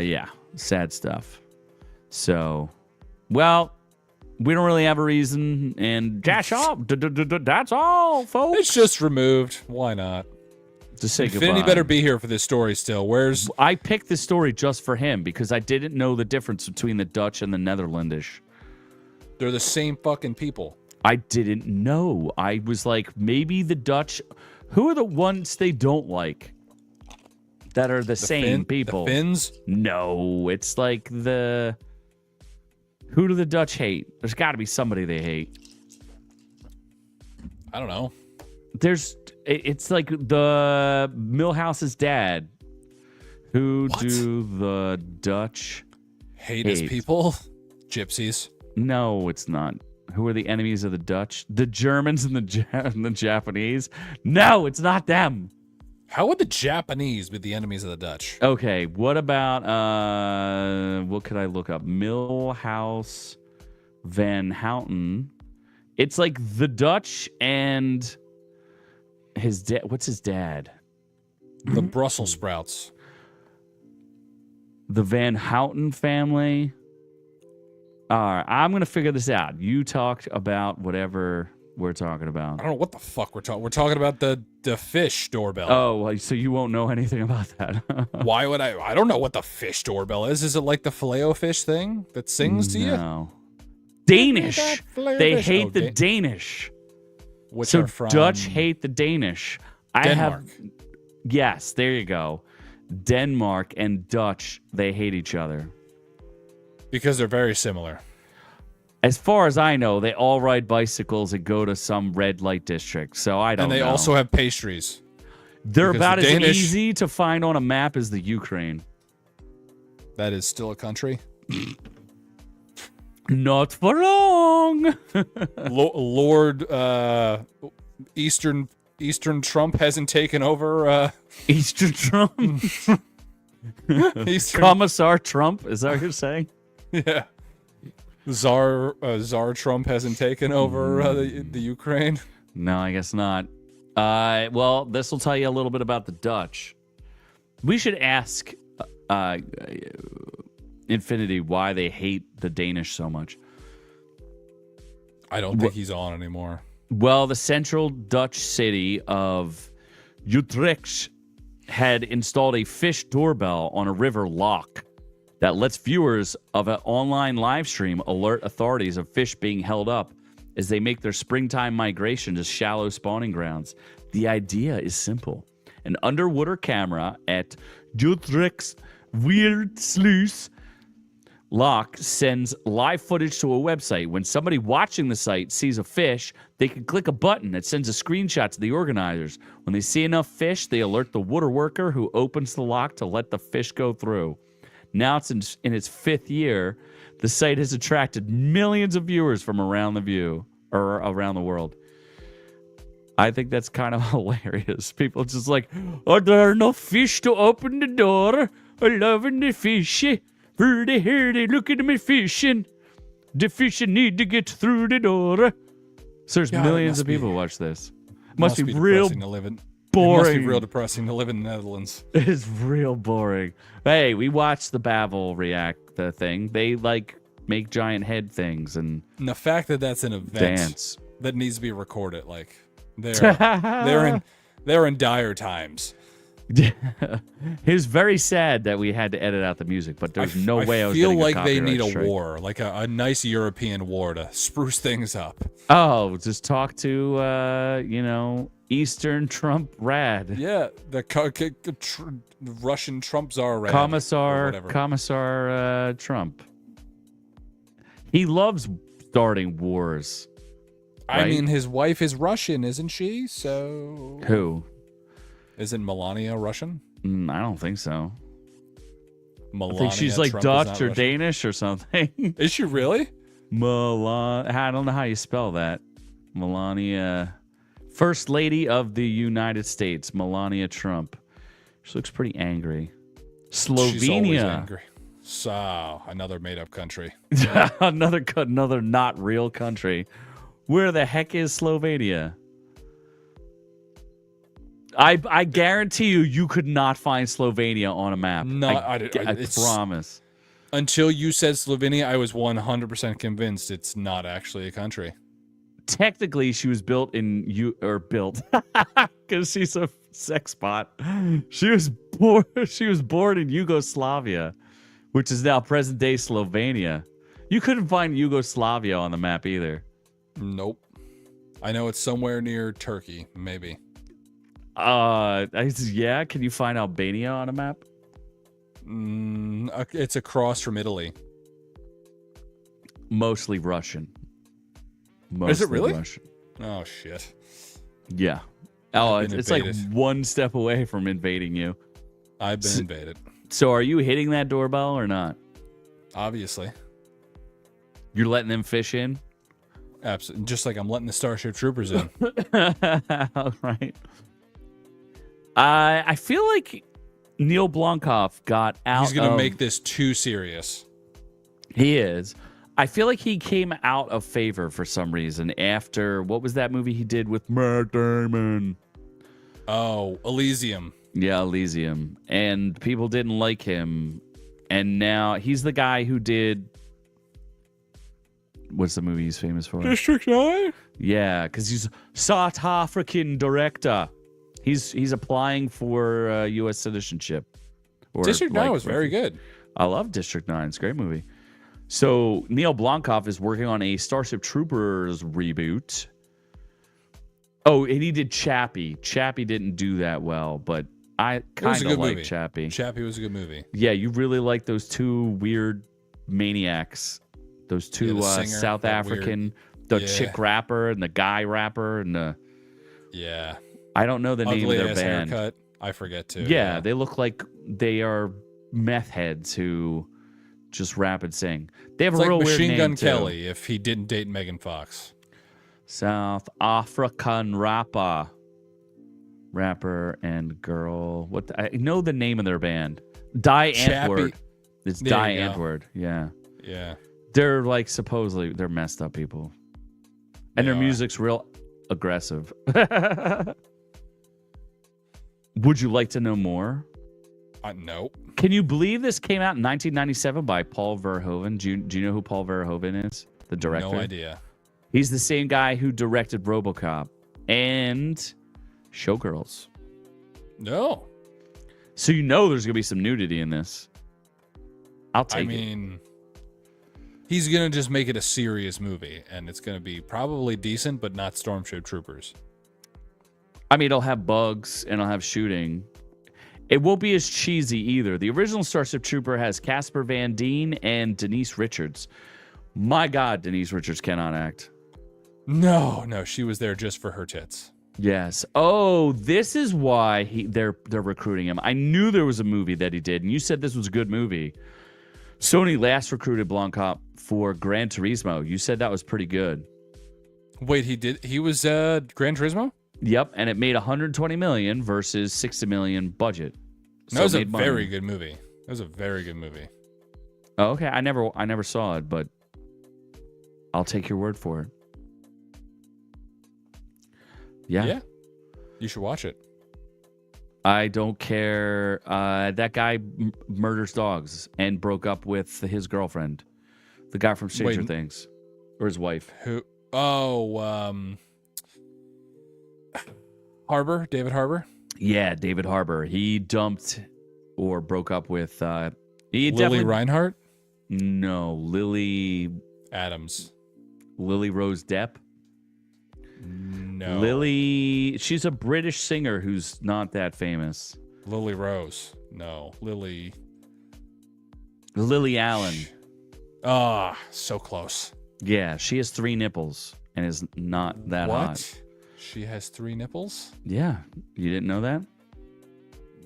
Yeah, sad stuff. So, well, we don't really have a reason, and that's all. That's all, folks. It's just removed. Why not? To say Infinity goodbye. better be here for this story still. I picked this story just for him because I didn't know the difference between the Dutch and the Netherlandish. They're the same fucking people. I didn't know. I was like, maybe the Dutch. Who are the ones they don't like that are the same people? The Finns? No, it's like the. Who do the Dutch hate? There's got to be somebody they hate. I don't know. It's like the Milhouse's dad. Who do the Dutch hate his people? Gypsies. No, it's not. Who are the enemies of the Dutch? The Germans and the Japanese? No, it's not them. How would the Japanese be the enemies of the Dutch? Okay, what about what could I look up? Milhouse Van Houten. It's like the Dutch and his dad. What's his dad? The Brussels sprouts. The Van Houten family. All right, I'm going to figure this out. You talked about whatever we're talking about. I don't know what the fuck we're talking. We're talking about the fish doorbell. Oh, so you won't know anything about that. Why would I? I don't know what the fish doorbell is. Is it like the Filet-O-Fish thing that sings to you? No. Danish. They hate the okay. Danish. Which so are from Dutch hate the Danish. Denmark. Yes, there you go. Denmark and Dutch, they hate each other. Because they're very similar. As far as I know, they all ride bicycles and go to some red light district. So I don't know. And they also have pastries. They're because about the as Danish- easy to find on a map as the Ukraine. That is still a country. Not for long. Lord Eastern Trump hasn't taken over. Eastern Trump. Eastern, Commissar Trump. Is that what you're saying? yeah. Czar Trump hasn't taken over the Ukraine. No, I guess not. Well, this will tell you a little bit about the Dutch. We should ask Infinity why they hate the Danish so much. I don't think he's on anymore. Well, the central Dutch city of Utrecht had installed a fish doorbell on a river lock that lets viewers of an online live stream alert authorities of fish being held up as they make their springtime migration to shallow spawning grounds. The idea is simple. An underwater camera at Utrecht's Weerdsluis lock sends live footage to a website. When somebody watching the site sees a fish, they can click a button that sends a screenshot to the organizers. When they see enough fish, they alert the water worker who opens the lock to let the fish go through. Now it's in its 5th year. The site has attracted millions of viewers from around the world. I think that's kind of hilarious. People just like, are there enough fish to open the door? I'm loving the fishy. Hurdy, hurdy, look at me fishing. The fish need to get through the door. So there's millions of people who watch this. Must be real depressing to live in. boring. It must be real depressing to live in the Netherlands. It's real boring. Hey, we watched the Babel react the thing. They like make giant head things and the fact that that's an event dance that needs to be recorded, like they're in dire times. It was very sad that we had to edit out the music, but there's no way I was feel getting a like they need copyright strike. a war, like a nice European war to spruce things up. Oh, just talk to Eastern Trump rad. Yeah, the Russian Trump czar rad. Commissar Trump. He loves starting wars. I right? mean, his wife is Russian, isn't she? So Who? Isn't Melania Russian? I don't think so. Melania I think she's like Trump is Dutch not or Russian? Danish or something. Is she really? I don't know how you spell that. Melania, First Lady of the United States, Melania Trump. She looks pretty angry. She's always Slovenia. angry. So, another made-up country. another not real country. Where the heck is Slovenia? I guarantee you could not find Slovenia on a map. No, I promise. Until you said Slovenia, I was 100% convinced it's not actually a country. Technically, she was built because she's a sex bot. She was born in Yugoslavia, which is now present-day Slovenia. You couldn't find Yugoslavia on the map either. Nope. I know it's somewhere near Turkey, maybe. Yeah. Can you find Albania on a map? It's across from Italy. Mostly Russian. Is it really? Russian. Oh shit. Yeah. Oh, I've been it's like invaded. one step away from invading you. I've been invaded. So are you hitting that doorbell or not? Obviously. You're letting them fish in? Absolutely. Just like I'm letting the Starship Troopers in. All right. I feel like Neil Blomkamp got out. He's gonna make this too serious. He is. I feel like he came out of favor for some reason after what was that movie he did with Matt Damon? Oh, Elysium. Yeah, Elysium. And people didn't like him. And now he's the guy who did. What's the movie he's famous for? District 9? Yeah, because he's a South African director. He's applying for U.S. citizenship. District 9 was very good. I love District 9. It's a great movie. So Neil Blomkamp is working on a Starship Troopers reboot. Oh, and he did Chappie. Chappie didn't do that well, but I kind of like Chappie. Chappie was a good movie. Yeah, you really like those two weird maniacs. Those two the singer, South that African, the chick rapper and the guy rapper, and I don't know the name of their Ugly-ass band. haircut. I forget too. Yeah, they look like they are meth heads who just rap and sing. They have it's a real like weird Machine name Gun too. Kelly if he didn't date Megan Fox. South African rapper and girl. I know the name of their band. Die Antwoord. It's Die Antwoord. Yeah. Yeah. They're like supposedly they're messed up people, and their music's real aggressive. Would you like to know more? Nope. Can you believe this came out in 1997 by Paul Verhoeven? Do you know who Paul Verhoeven is? The director? No idea. He's the same guy who directed RoboCop and Showgirls. No. So you know there's going to be some nudity in this. I'll take it. I mean, he's going to just make it a serious movie, and it's going to be probably decent, but not Stormship Troopers. I mean, it'll have bugs and it'll have shooting. It won't be as cheesy either. The original Starship Trooper has Casper Van Dien and Denise Richards. My God, Denise Richards cannot act. No, she was there just for her tits. Yes. Oh, this is why they're recruiting him. I knew there was a movie that he did, and you said this was a good movie. Sony last recruited Blomkamp for Gran Turismo. You said that was pretty good. Wait, he was Gran Turismo? Yep, and it made $120 million versus $60 million budget. So that was a very good movie. That was a very good movie. Oh, okay, I never saw it, but I'll take your word for it. Yeah. You should watch it. I don't care. That guy murders dogs and broke up with his girlfriend, the guy from Stranger Things, or his wife. Who? Oh, Harbour, David Harbour. Yeah, David Harbour. He dumped or broke up with Lily Reinhart. No, Lily Adams. Lily Rose Depp. No. Lily. She's a British singer who's not that famous. Lily Rose. No. Lily Allen. So close. Yeah, she has 3 nipples and is not that hot. She has 3 nipples? Yeah. You didn't know that?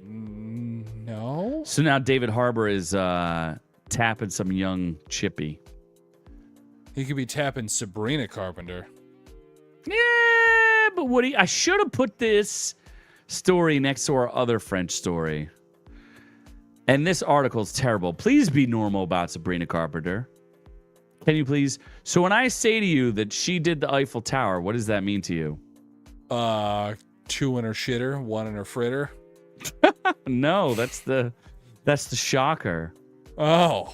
No. So now David Harbour is tapping some young chippy. He could be tapping Sabrina Carpenter. Yeah, but Woody, I should have put this story next to our other French story. And this article is terrible. Please be normal about Sabrina Carpenter. Can you please? So when I say to you that she did the Eiffel Tower, what does that mean to you? 2 in her shitter, 1 in her fritter. No, that's the shocker. Oh.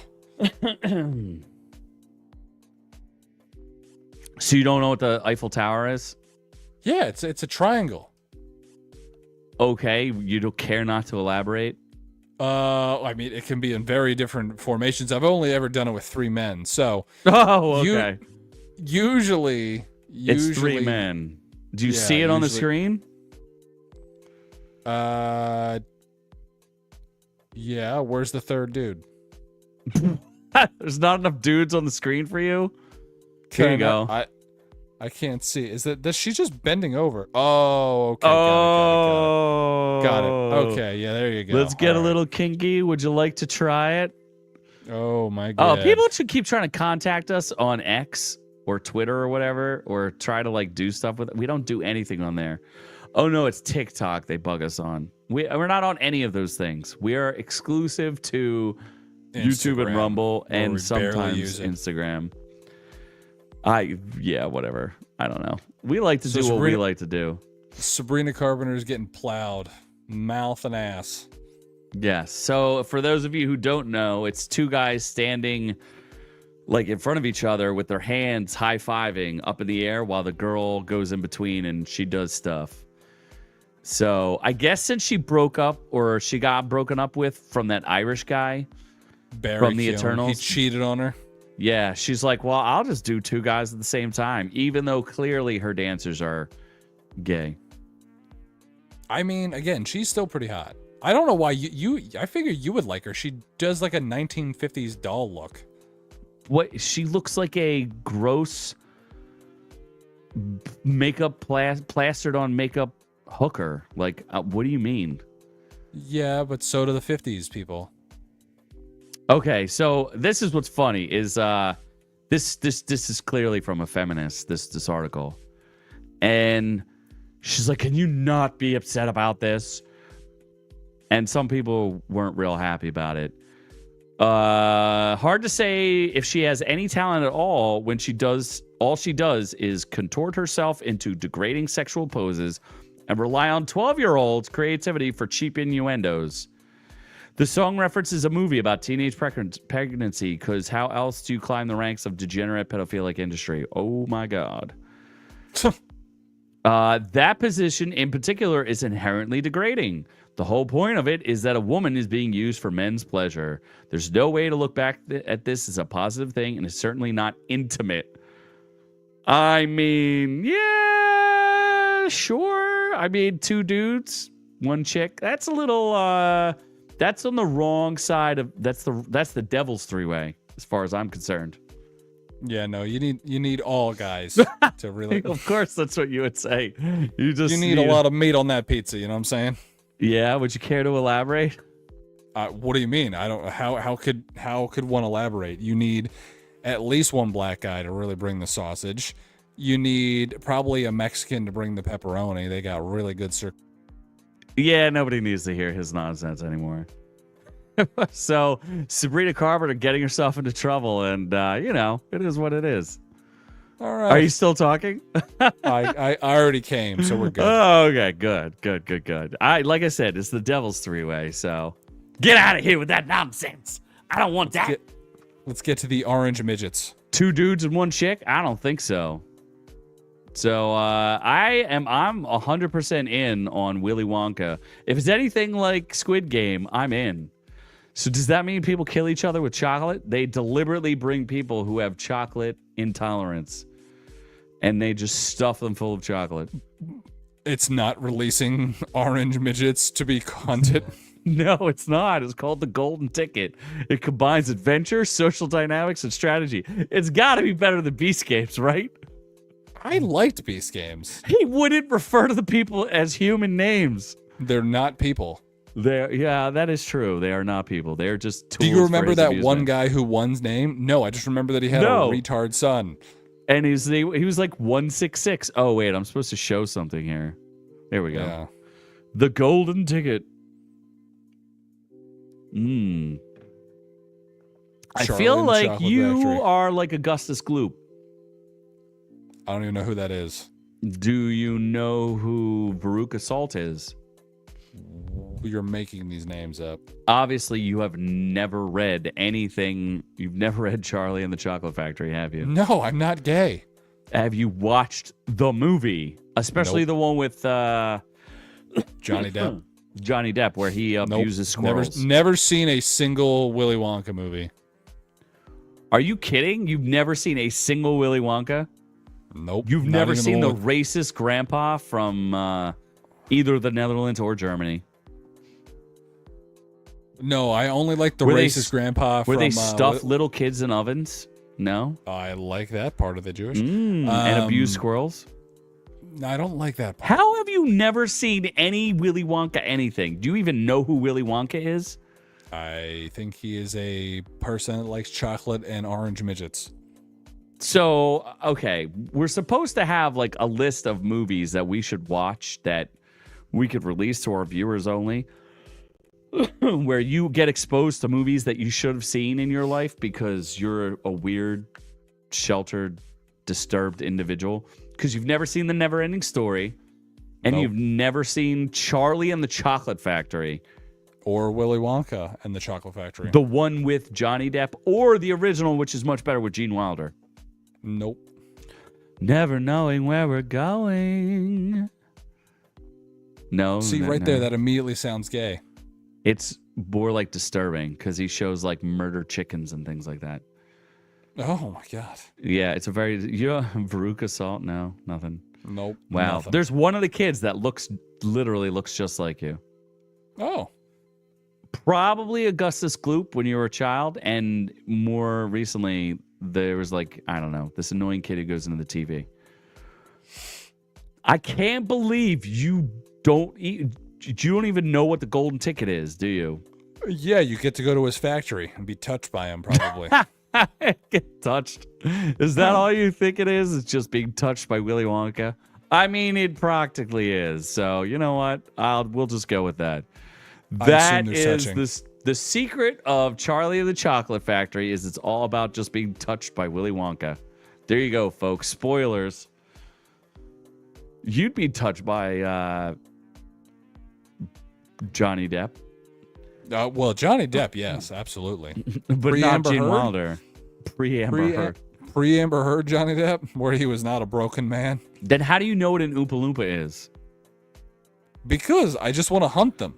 So you don't know what the Eiffel Tower is? Yeah, it's a triangle. Okay, you don't care not to elaborate? I mean, it can be in very different formations. I've only ever done it with 3 men, so. Oh, okay. Usually, it's 3 men. Do you see it on the screen? Yeah. Where's the third dude? There's not enough dudes on the screen for you. Here you go. I can't see. Is that she's just bending over? Oh, okay. Got it. Okay, yeah, there you go. Let's get a little kinky. Would you like to try it? Oh my god. Oh, people should keep trying to contact us on X or Twitter or whatever, or try to like do stuff with it. We don't do anything on there. Oh no, it's TikTok they bug us on. We're not on any of those things. We are exclusive to YouTube and Rumble and sometimes Instagram. Whatever. I don't know. We like to do what we like to do. Sabrina Carpenter's getting plowed, mouth and ass. Yes. So for those of you who don't know, it's 2 guys standing like in front of each other with their hands high-fiving up in the air while the girl goes in between and she does stuff. So I guess since she broke up or she got broken up with from that Irish guy from the Eternals. He cheated on her. Yeah, she's like, well, I'll just do 2 guys at the same time, even though clearly her dancers are gay. I mean, again, she's still pretty hot. I don't know why I figure you would like her. She does like a 1950s doll look. What? She looks like a gross makeup plastered on makeup hooker. Like, what do you mean? Yeah, but so do the 50s people. Okay, so this is what's funny is this is clearly from a feminist, this article. And she's like, "Can you not be upset about this?" And some people weren't real happy about it. Hard to say if she has any talent at all when all she does is contort herself into degrading sexual poses and rely on 12-year-olds' creativity for cheap innuendos. The song references a movie about teenage pregnancy, because how else do you climb the ranks of degenerate pedophilic industry? Oh my God. That position in particular is inherently degrading. The whole point of it is that a woman is being used for men's pleasure. There's no way to look back at this as a positive thing, and it's certainly not intimate. I mean, yeah, sure. I mean, 2 dudes, 1 chick. That's a little, that's on the wrong side of, that's the devil's 3-way, as far as I'm concerned. Yeah, no, you need all guys to really. Of course, that's what you would say. You need a lot of meat on that pizza. You know what I'm saying? Yeah. Would you care to elaborate? What do you mean? I don't. How could one elaborate? You need at least 1 black guy to really bring the sausage. You need probably a Mexican to bring the pepperoni. They got really good Yeah, nobody needs to hear his nonsense anymore. So Sabrina Carpenter getting herself into trouble, and it is what it is. All right. Are you still talking? I already came, so we're good. Oh, okay, good. Like I said, it's the devil's 3-way. So get out of here with that nonsense. I don't want that. Let's get to the orange midgets. 2 dudes and 1 chick? I don't think so. So I'm 100% in on Willy Wonka. If it's anything like Squid Game, I'm in. So does that mean people kill each other with chocolate? They deliberately bring people who have chocolate intolerance, and they just stuff them full of chocolate. It's not releasing orange midgets to be content. No, it's not. It's called The Golden Ticket. It combines adventure, social dynamics, and strategy. It's got to be better than Beastcapes, right? I liked Beast Games. He wouldn't refer to the people as human names. They're not people. Yeah, that is true. They are not people. They are just tools. Do you remember that amusement. one guy who won's name? No, I just remember that he had a retard son. And he was like 166. Oh, wait, I'm supposed to show something here. There we go. Yeah. The Golden Ticket. I feel like you are like Augustus Gloop. I don't even know who that is. Do you know who Veruca Salt is? You're making these names up. Obviously, you have never read anything. You've never read Charlie and the Chocolate Factory, have you? No, I'm not gay. Have you watched the movie? Especially the one with Johnny Depp. Johnny Depp, where he abuses squirrels. Never seen a single Willy Wonka movie. Are you kidding? You've never seen a single Willy Wonka? Nope. You've never seen the racist grandpa from either the Netherlands or Germany? No, I only like the racist grandpa from... Where they stuff little kids in ovens? No? I like that part of the Jewish. And abuse squirrels? I don't like that part. How have you never seen any Willy Wonka anything? Do you even know who Willy Wonka is? I think he is a person that likes chocolate and orange midgets. So, okay, we're supposed to have like a list of movies that we should watch that we could release to our viewers only, where you get exposed to movies that you should have seen in your life because you're a weird, sheltered, disturbed individual. Because you've never seen The Never-Ending Story, and you've never seen Charlie and the Chocolate Factory. Or Willy Wonka and the Chocolate Factory. The one with Johnny Depp, or the original, which is much better, with Gene Wilder. Nope. Never knowing where we're going. No. See, right there, that immediately sounds gay. It's more like disturbing, because he shows like murder chickens and things like that. Oh my god. Yeah, it's a very... Veruca Salt? No, nothing. Nope. Wow. Nothing. There's one of the kids that literally looks just like you. Oh. Probably Augustus Gloop when you were a child, and more recently, there was like, I don't know, this annoying kid who goes into the TV. I can't believe you don't even know what the golden ticket is, do you? Yeah, you get to go to his factory and be touched by him, probably. Get touched. Is that all you think it is? It's just being touched by Willy Wonka? I mean, it practically is. So, you know what? We'll just go with that. That is the secret of Charlie and the Chocolate Factory is it's all about just being touched by Willy Wonka. There you go, folks. Spoilers. You'd be touched by Johnny Depp. Well, Johnny Depp, yes, absolutely. But not Gene Wilder. Pre-Amber Heard. Pre-Amber Heard Johnny Depp, where he was not a broken man. Then how do you know what an Oompa Loompa is? Because I just want to hunt them.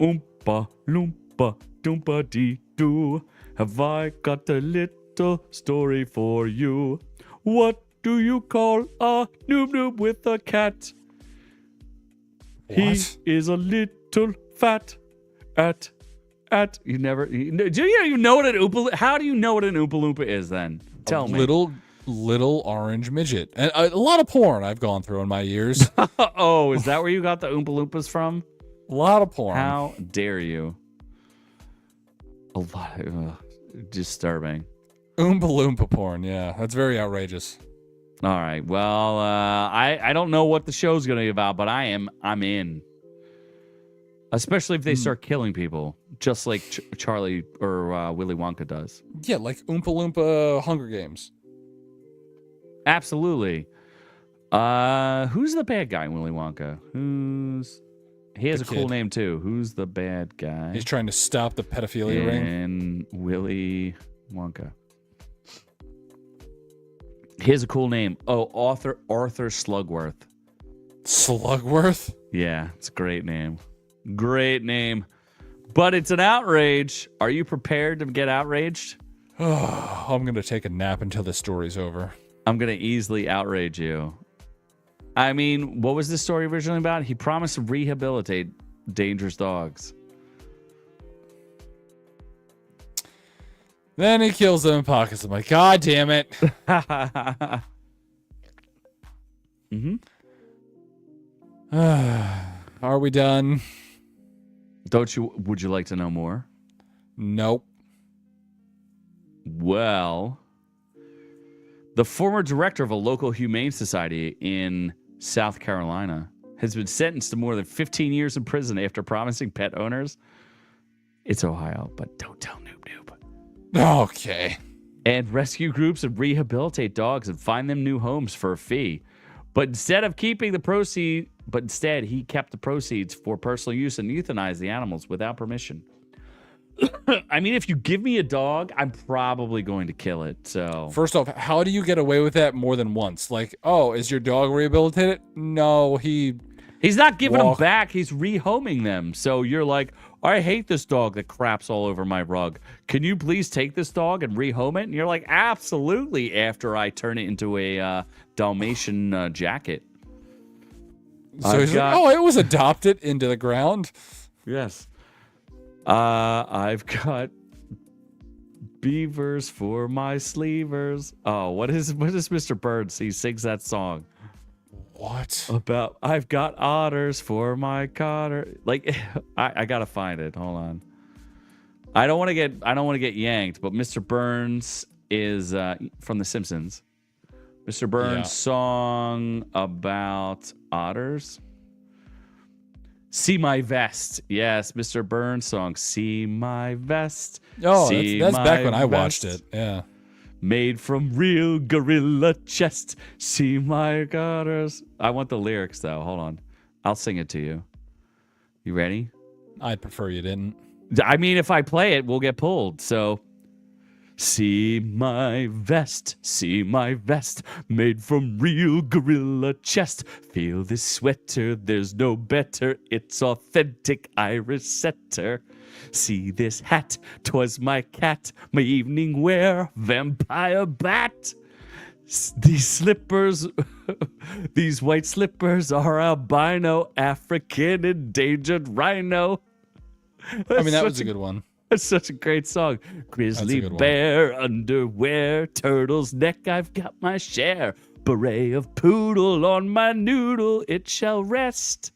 Oompa Loompa Doompa Dee Doo. Have I got a little story for you? What do you call a noob noob with a cat? What? He is a little fat. Do you even know what an Oompa? How do you know what an Oompa Loompa is? Then tell me. Little orange midget, and a lot of porn I've gone through in my years. Oh, is that where you got the Oompa Loompas from? A lot of porn. How dare you? A lot. Disturbing. Oompa Loompa porn. Yeah, that's very outrageous. All right. Well, I don't know what the show's gonna be about, but I'm in. Especially if they start killing people, just like Charlie or Willy Wonka does. Yeah, like Oompa Loompa Hunger Games. Absolutely. Who's the bad guy in Willy Wonka? He has a cool name too. Who's the bad guy? He's trying to stop the pedophilia ring. In Willy Wonka. He has a cool name. Oh, Arthur Slugworth. Slugworth? Yeah, it's a great name. Great name. But it's an outrage. Are you prepared to get outraged? Oh, I'm going to take a nap until this story's over. I'm going to easily outrage you. I mean, what was this story originally about? He promised to rehabilitate dangerous dogs. Then he kills them and pockets them. Like, God damn it. Mm-hmm. Are we done? Would you like to know more? Nope. Well, the former director of a local humane society in South Carolina has been sentenced to more than 15 years in prison after promising pet owners. It's Ohio, but don't tell Noob Noob. Okay. And rescue groups and rehabilitate dogs and find them new homes for a fee. But instead he kept the proceeds for personal use and euthanized the animals without permission. I mean, if you give me a dog, I'm probably going to kill it. So first off, how do you get away with that more than once? Like, oh, is your dog rehabilitated? No, he's not giving them back. He's rehoming them. So you're like, I hate this dog that craps all over my rug. Can you please take this dog and rehome it? And you're like, absolutely. After I turn it into a Dalmatian jacket. So he's like, oh, it was adopted into the ground. Yes. I've got beavers for my sleevers. Oh, what is Mr. Burns? He sings that song. What? About I've got otters for my cotter. Like, I gotta find it. Hold on. I don't want to get yanked, but Mr. Burns is from The Simpsons. Mr. Burns' song about otters. See My Vest. Yes, Mr. Burns' song. See My Vest. Oh, that's back when I watched it. Yeah. Made from real gorilla chest. See my otters. I want the lyrics, though. Hold on. I'll sing it to you. You ready? I'd prefer you didn't. I mean, if I play it, we'll get pulled. So... See my vest, made from real gorilla chest. Feel this sweater, there's no better. It's authentic Irish setter. See this hat, 'twas my cat, my evening wear, vampire bat. These slippers, these white slippers are albino, African endangered rhino. I mean, that was a good one. That's such a great song. Grizzly bear underwear, turtle's neck, I've got my share. Beret of poodle on my noodle, it shall rest.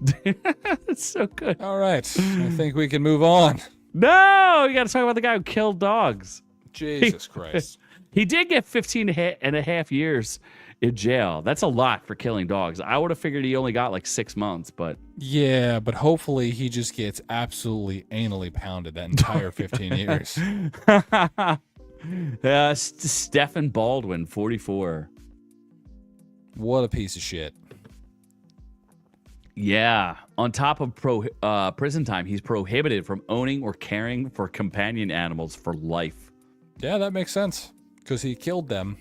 That's so good. All right. I think we can move on. No, you got to talk about the guy who killed dogs. Jesus Christ. He did get 15 and a half years in jail. That's a lot for killing dogs. I would have figured he only got like 6 months, but... Yeah, but hopefully he just gets absolutely anally pounded that entire 15 years. Stephen Baldwin, 44. What a piece of shit. Yeah. On top of prison time, he's prohibited from owning or caring for companion animals for life. Yeah, that makes sense. Because he killed them.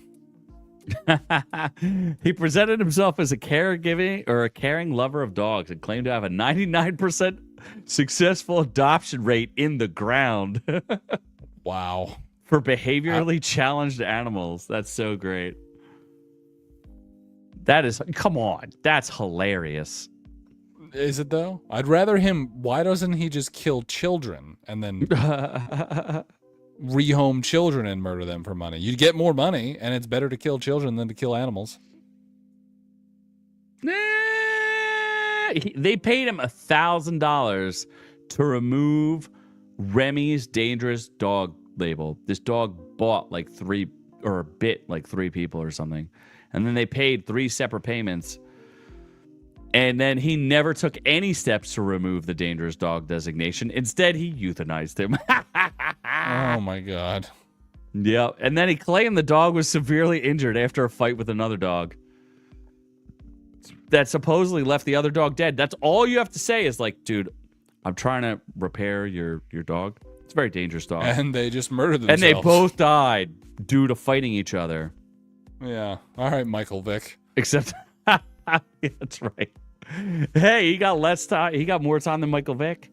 He presented himself as a caring lover of dogs and claimed to have a 99% successful adoption rate in the ground. Wow. For behaviorally challenged animals. That's so great. Come on. That's hilarious. Is it though? I'd rather him. Why doesn't he just kill children and then rehome children and murder them for money? You'd get more money, and it's better to kill children than to kill animals. They paid him $1,000 to remove Remy's dangerous dog label. This dog bit like 3 people or something. And then they paid 3 separate payments. And then he never took any steps to remove the dangerous dog designation. Instead, he euthanized him. Oh, my God. Yeah. And then he claimed the dog was severely injured after a fight with another dog that supposedly left the other dog dead. That's all you have to say is like, dude, I'm trying to repair your dog. It's a very dangerous dog. And they just murdered themselves. And they both died due to fighting each other. Yeah. All right, Michael Vick. Except... That's right. Hey, he got less time. He got more time than Michael Vick.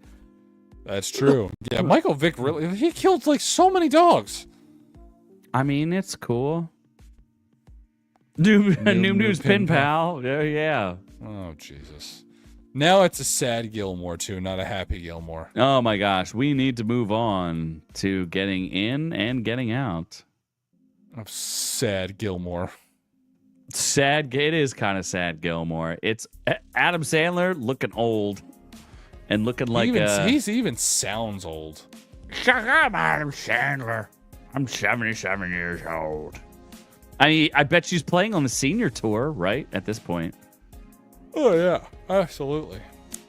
That's true. Yeah, Michael Vick he killed like so many dogs. I mean, it's cool. Noom's pin pal. Yeah. Oh, Jesus. Now it's a sad Gilmore, too, not a happy Gilmore. Oh, my gosh. We need to move on to getting in and getting out. Of sad Gilmore. Sad. It is kind of sad, Gilmore. It's Adam Sandler looking old and looking like he even sounds old. Shut up, Adam Sandler. I'm 77 years old. I mean, I bet she's playing on the senior tour, right? At this point. Oh, yeah. Absolutely.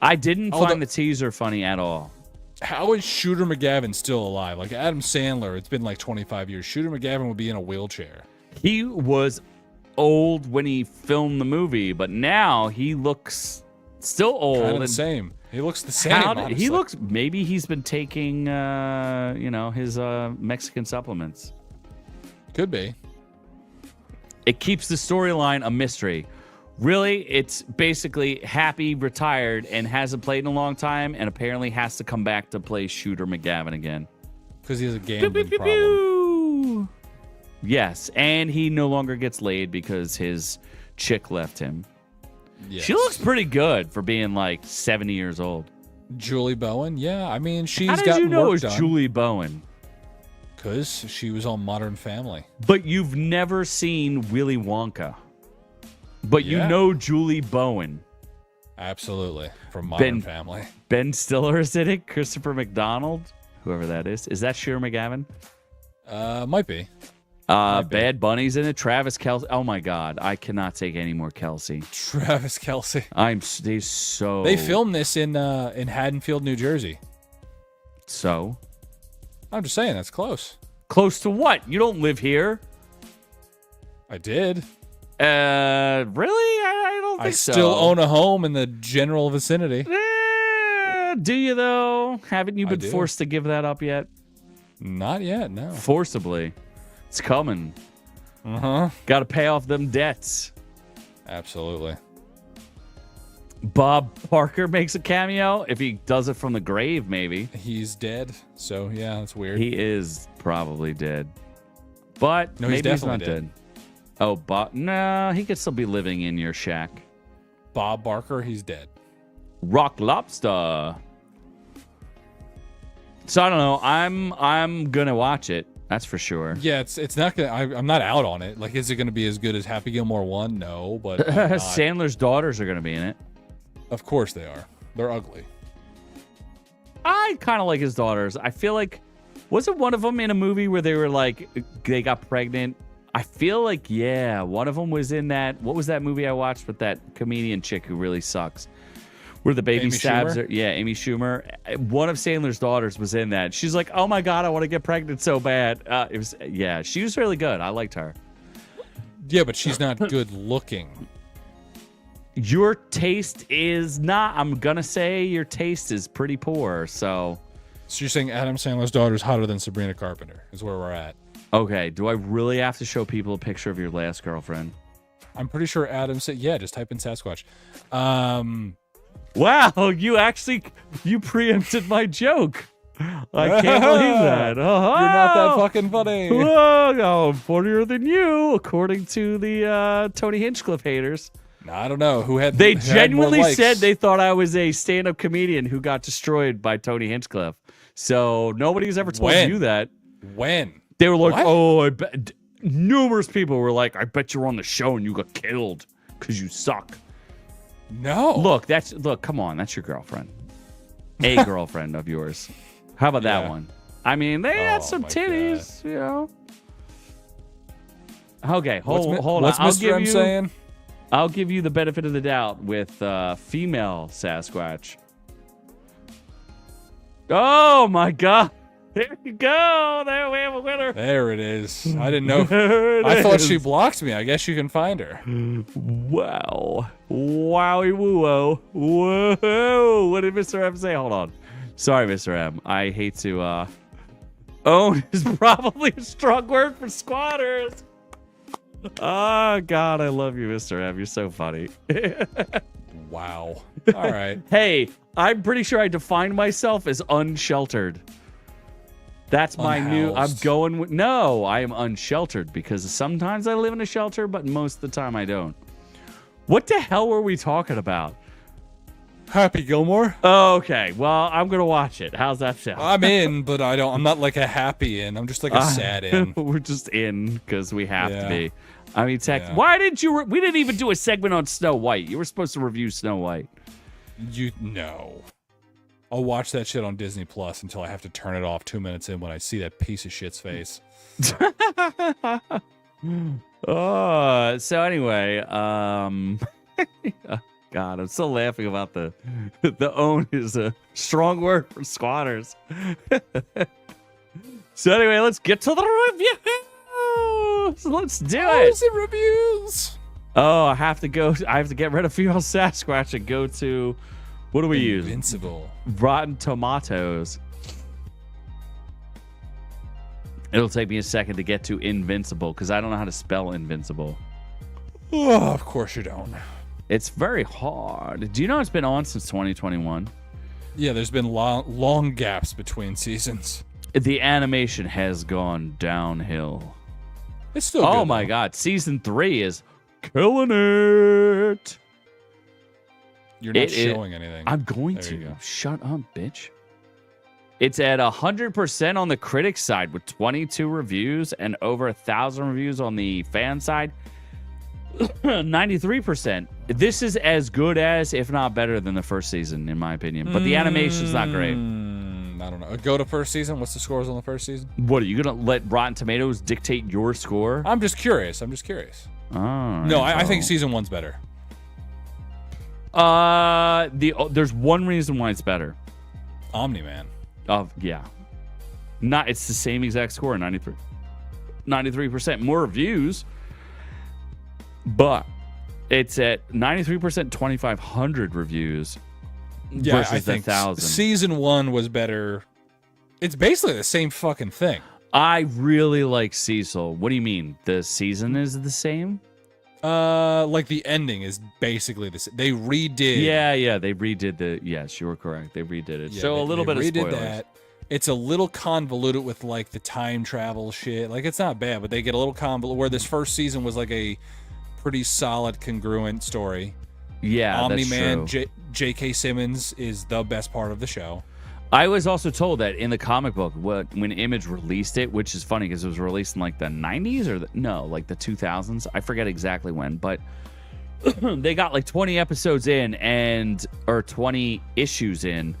I didn't find the teaser funny at all. How is Shooter McGavin still alive? Like Adam Sandler, it's been like 25 years. Shooter McGavin would be in a wheelchair. He was old when he filmed the movie, but now he looks still old. Kind of the same. He looks the same. He looks. Maybe he's been taking, his Mexican supplements. Could be. It keeps the storyline a mystery. Really, it's basically Happy retired and hasn't played in a long time, and apparently has to come back to play Shooter McGavin again because he has a gambling problem. Yes, and he no longer gets laid because his chick left him. Yes. She looks pretty good for being like 70 years old. Julie Bowen? Yeah, I mean, she's How got did you know it was done. Julie Bowen? Because she was on Modern Family. But you've never seen Willy Wonka. But you know Julie Bowen. Absolutely. From Modern Family. Ben Stiller is in it. Christopher McDonald. Whoever that is. Is that Shooter McGavin? Might be. Bad Bunny's in it. Travis Kelce. Oh my God, I cannot take any more Kelce. Travis Kelce. They filmed this in Haddonfield, New Jersey. So? I'm just saying that's close. Close to what? You don't live here. I did. Really? I don't think so. I still own a home in the general vicinity. Do you though? Haven't you been forced to give that up yet? Not yet, no. Forcibly. It's coming. Uh-huh. Got to pay off them debts. Absolutely. Bob Parker makes a cameo. If he does it from the grave, maybe. He's dead, so yeah, that's weird. He is probably dead. But no, maybe he's not dead. Oh, Bob. No, he could still be living in your shack. Bob Barker, he's dead. Rock Lobster. So I don't know. I'm gonna watch it. That's for sure. Yeah, it's not gonna. I'm not out on it. Like, is it gonna be as good as Happy Gilmore 1? No, but I'm not. Sandler's daughters are gonna be in it. Of course they are. They're ugly. I kind of like his daughters. I feel like, wasn't one of them in a movie where they were like, they got pregnant? I feel like, yeah, one of them was in that. What was that movie I watched with that comedian chick who really sucks? Where the baby Amy stabs Schumer? her. Yeah, Amy Schumer. One of Sandler's daughters was in that. She's like, oh my God, I want to get pregnant so bad. Yeah, she was really good. I liked her. Yeah, but she's not good looking. Your taste is not, I'm going to say your taste is pretty poor, so. So you're saying Adam Sandler's daughter is hotter than Sabrina Carpenter is where we're at. Okay, do I really have to show people a picture of your last girlfriend? I'm pretty sure Adam said, yeah, just type in Sasquatch. Wow, you preempted my joke. I can't believe that. Oh, You're not that fucking funny. Oh, I'm funnier than you, according to the Tony Hinchcliffe haters. I don't know who had. They who had genuinely more likes. said they thought I was a stand-up comedian who got destroyed by Tony Hinchcliffe. So nobody's ever told you that. When? They were like, What? oh, I bet. Numerous people were like, I bet you're on the show and you got killed because you suck. No. Look, come on, that's your girlfriend. A girlfriend of yours. How about that Yeah. one? I mean, they had some my titties, you know. Okay, hold on. What's Mr. M saying? I'll give you the benefit of the doubt with female Sasquatch. Oh my God! There you go. There we have a winner. There it is. I didn't know. There it I thought is. she blocked me. I guess you can find her. Wow. Wowie woo whoa. What did Mr. M say? Hold on. Sorry, Mr. M. I hate to own is probably a strong word for squatters. Oh God, I love you, Mr. M. You're so funny. Wow. All right. Hey, I'm pretty sure I defined myself as unsheltered. That's my new. I'm Unhoused. going with. No, I am unsheltered because sometimes I live in a shelter, but most of the time I don't. What the hell were we talking about? Happy Gilmore. Okay, well, I'm gonna watch it. How's that sound? I'm in, but I don't. I'm not like a happy in. I'm just like a sad in. We're just in because we have to Yeah. be. I mean, Yeah. why didn't you? We didn't even do a segment on Snow White. You were supposed to review Snow White. You no. I'll watch that shit on Disney Plus until I have to turn it off 2 minutes in when I see that piece of shit's face. So anyway, God, I'm still laughing about the own is a strong word for squatters. So anyway, let's get to the review. So let's do it. the reviews? Oh, I have to get rid of female Sasquatch and go to, what do we use? Invincible. Rotten Tomatoes. It'll take me a second to get to Invincible because I don't know how to spell Invincible. Oh, of course you don't. It's very hard. Do you know it's been on since 2021? Yeah, there's been long gaps between seasons. The animation has gone downhill. It's still good. Oh my God. Season 3 is killing it. You're not It is- showing anything. I'm going There you to. go. Shut up, bitch. It's at 100% on the critics side with 22 reviews and over 1,000 reviews on the fan side. 93%. This is as good as, if not better than the first season, in my opinion. But the animation's not great. I don't know. Go to first season. What's the scores on the first season? What, are you going to let Rotten Tomatoes dictate your score? I'm just curious. Oh, No, I think season 1's better. There's one reason why it's better. Omni-Man. Yeah. It's the same exact score, 93% more reviews, but it's at 93%, 2,500 reviews Yeah, versus I think the 1,000. season 1 was better. It's basically the same fucking thing. I really like Cecil. What do you mean? The season is the same? Like the ending is basically the same. They redid. Yeah, they redid yes, you were correct. They redid it. Yeah, So they- a little they bit of redid spoilers. that. It's a little convoluted with like the time travel shit. Like it's not bad, but they get a little convoluted. Where this first season was like a pretty solid, congruent story. Yeah, Omni-Man, that's true. J.K. Simmons is the best part of the show. I was also told that in the comic book, when Image released it, which is funny because it was released in like the 90s or like the 2000s. I forget exactly when, but they got like 20 episodes in or 20 issues in,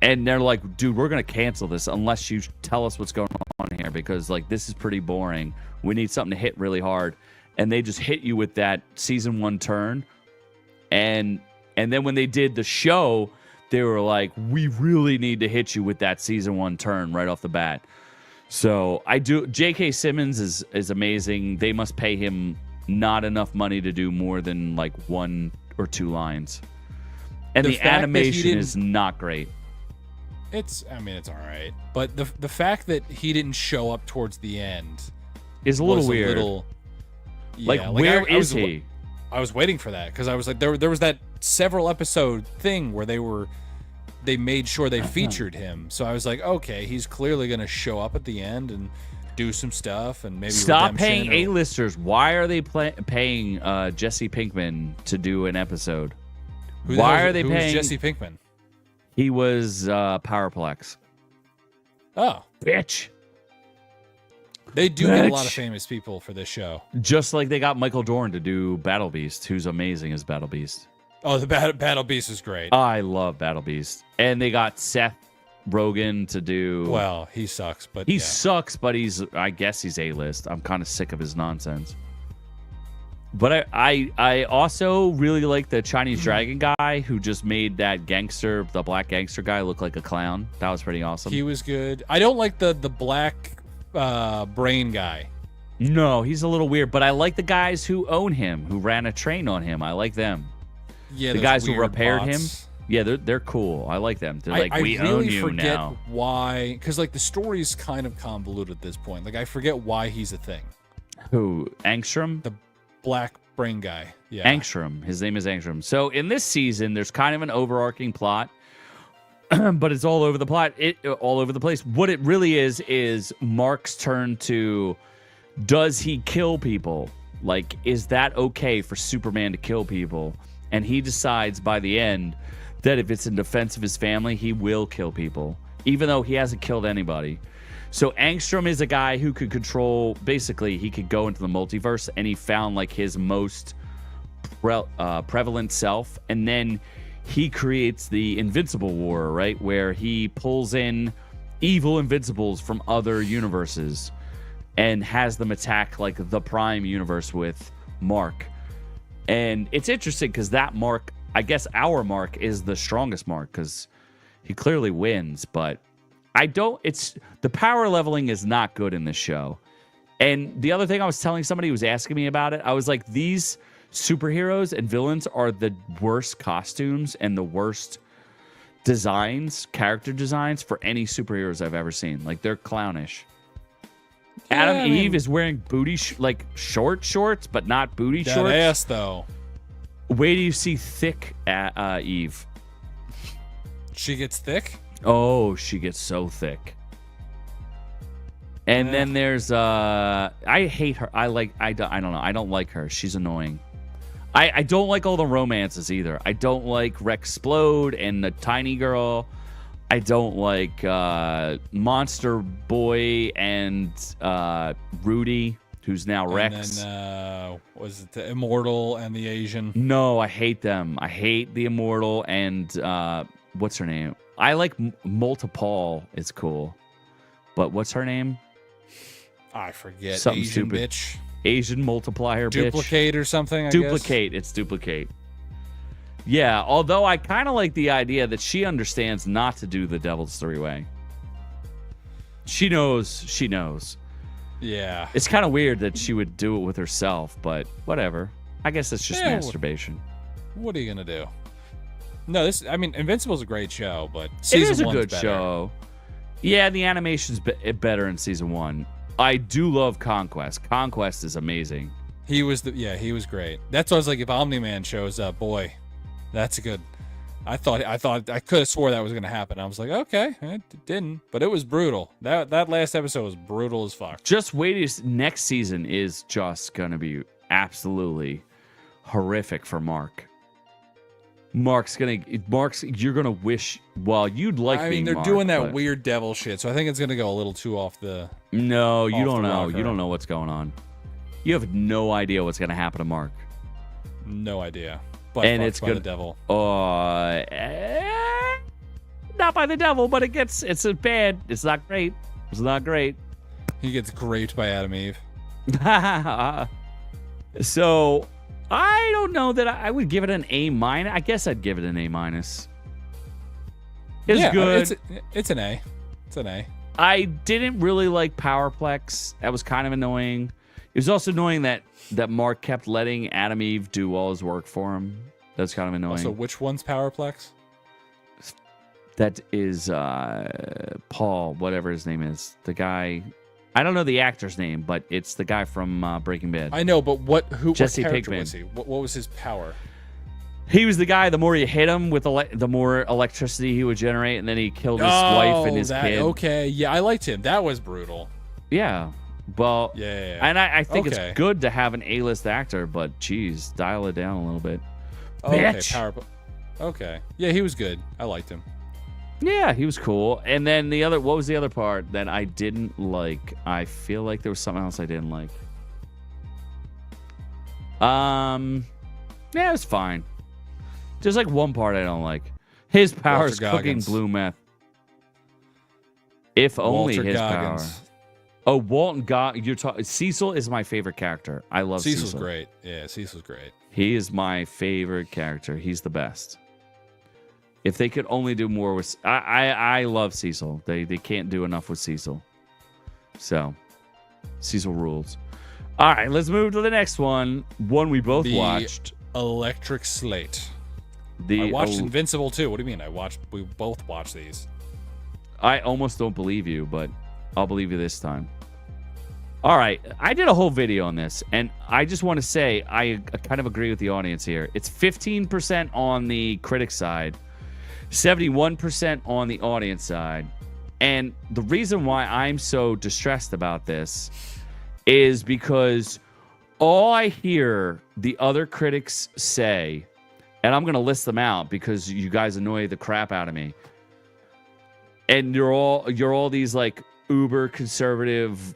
and they're like, dude, we're going to cancel this unless you tell us what's going on here, because like this is pretty boring. We need something to hit really hard. And they just hit you with that season 1 turn. And then when they did the show, they were like, we really need to hit you with that season 1 turn right off the bat. So J.K. Simmons is amazing. They must pay him not enough money to do more than like 1 or 2 lines. And the animation is not great. It's all right. But the fact that he didn't show up towards the end is a little weird. Where is he? I was waiting for that because I was like, there was that several episode thing where they made sure they featured him. So I was like, okay, he's clearly going to show up at the end and do some stuff and maybe stop paying A-listers. Why are they paying Jesse Pinkman to do an episode? Why are they paying Jesse Pinkman? He was Powerplex. Oh, bitch. They do get a lot of famous people for this show. Just like they got Michael Dorn to do Battle Beast, who's amazing as Battle Beast. Oh, the Battle Beast is great. I love Battle Beast. And they got Seth Rogen to do... Well, he sucks, but... He sucks, but I guess he's A-list. I'm kind of sick of his nonsense. But I also really like the Chinese Dragon guy who just made that the black gangster guy, look like a clown. That was pretty awesome. He was good. I don't like the black brain guy. No, he's a little weird, but I like the guys who own him, who ran a train on him. I like them. Yeah, the guys who repaired him. Yeah, they're cool. I like them. They're like, we own you now. Why? Because like the story's kind of convoluted at this point. Like I forget why he's a thing. Who? Angstrom? The black brain guy. Yeah. Angstrom. His name is Angstrom. So in this season, there's kind of an overarching plot, but it's all over the plot. All over the place. What it really is Mark's turn to, does he kill people? Like, is that okay for Superman to kill people? And he decides by the end that if it's in defense of his family, he will kill people, even though he hasn't killed anybody. So Angstrom is a guy who could control, basically, he could go into the multiverse, and he found like his most prevalent self. And then he creates the Invincible War, right? Where he pulls in evil Invincibles from other universes and has them attack like the Prime universe with Mark. And it's interesting because that Mark, I guess our Mark is the strongest Mark because he clearly wins, but the power leveling is not good in this show. And the other thing I was telling somebody who was asking me about it, I was like, these superheroes and villains are the worst costumes and the worst character designs for any superheroes I've ever seen. Like, they're clownish. Adam Eve is wearing shorts, but not booty shorts. That ass, though. Wait till you see thick Eve. She gets thick? Oh, she gets so thick. And then there's I hate her. I don't know. I don't like her. She's annoying. I don't like all the romances either. I don't like Rexplode and the tiny girl. I don't like Monster Boy and Rudy, who's now Rex. And then, was it the Immortal and the Asian? No, I hate them. I hate the Immortal and what's her name? I like Multipole. It's cool. But what's her name? I forget. Something Asian stupid. Bitch. Asian multiplier Duplicate or something, I Duplicate. guess. It's Duplicate. Yeah, although I kind of like the idea that she understands not to do the Devil's Three-Way. She knows. Yeah. It's kind of weird that she would do it with herself, but whatever. I guess it's just masturbation. What are you going to do? No, Invincible's a great show, but it season is a one's good better. show. Yeah, the animation's better in season 1. I do love Conquest. Conquest is amazing. He was great. That's why I was like, if Omni-Man shows up, boy, that's good. I thought I could have swore that was going to happen. I was like, okay, it didn't, but it was brutal. That last episode was brutal as fuck. Just wait. Next season is just going to be absolutely horrific for Mark. You're gonna wish. Well, you'd like. I mean, they're Mark, doing that but weird devil shit, so I think it's gonna go a little too off the. No, you don't know. rocker. You don't know what's going on. You have no idea what's gonna happen to Mark. No idea. But And it's by gonna. the devil. Not by the devil, but it's a bad. It's not great. It's not great. He gets raped by Adam Eve. So, I don't know that I would give it an A-. I guess I'd give it an A-. It's good. It's an A. It's an A. I didn't really like Powerplex. That was kind of annoying. It was also annoying that Mark kept letting Adam Eve do all his work for him. That's kind of annoying. Also, which one's Powerplex? That is Paul, whatever his name is. The guy. I don't know the actor's name, but it's the guy from Breaking Bad. I know, but Jesse what character Pinkman. was he? What was his power? He was the guy, the more you hit him with the more electricity he would generate, and then he killed his wife and his kid. Okay, yeah, I liked him. That was brutal. Yeah. Well, yeah. And I think it's good to have an A-list actor, but geez, dial it down a little bit. Okay, Bitch. Okay. Yeah, he was good. I liked him. Yeah, he was cool. And then what was the other part that I didn't like? I feel like there was something else I didn't like. Yeah, it was fine. There's like one part I don't like. His power is cooking blue meth. If only Walter his Goggins. power. Oh, Walton Goggins. You're talking. Cecil is my favorite character. I love Cecil. Cecil's great. Yeah, Cecil's great. He is my favorite character. He's the best. If they could only do more with, I love Cecil. They can't do enough with Cecil. So, Cecil rules. All right, let's move to the next one. One we both watched. Electric Slate. I watched Invincible too. What do you mean? We both watched these. I almost don't believe you, but I'll believe you this time. All right, I did a whole video on this, and I just want to say I kind of agree with the audience here. It's 15% on the critic side, 71% on the audience side. And the reason why I'm so distressed about this is because all I hear the other critics say, and I'm going to list them out because you guys annoy the crap out of me. And you're all these like uber conservative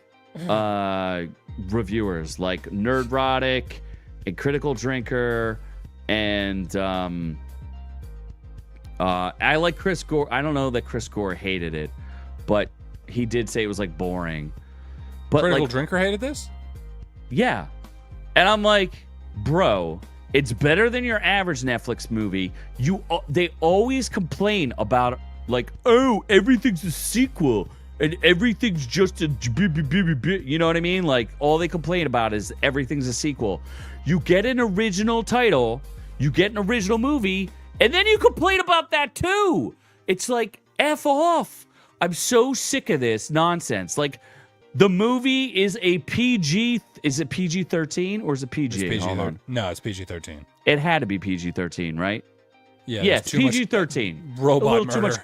reviewers like Nerdrotic and Critical Drinker and I like Chris Gore. I don't know that Chris Gore hated it, but he did say it was like boring. But Critical Drinker hated this? Yeah. And I'm like, bro, it's better than your average Netflix movie. They always complain about like, oh, everything's a sequel and everything's just a you know what I mean? Like all they complain about is everything's a sequel. You get an original title, you get an original movie, and then you complain about that too. It's like, F off. I'm so sick of this nonsense. Like, the movie is a PG. Is it PG-13 or is it PG? It's PG-13. No, it's PG-13. It had to be PG-13, right? Yeah. Yes, PG-13. Robot murder. Too much.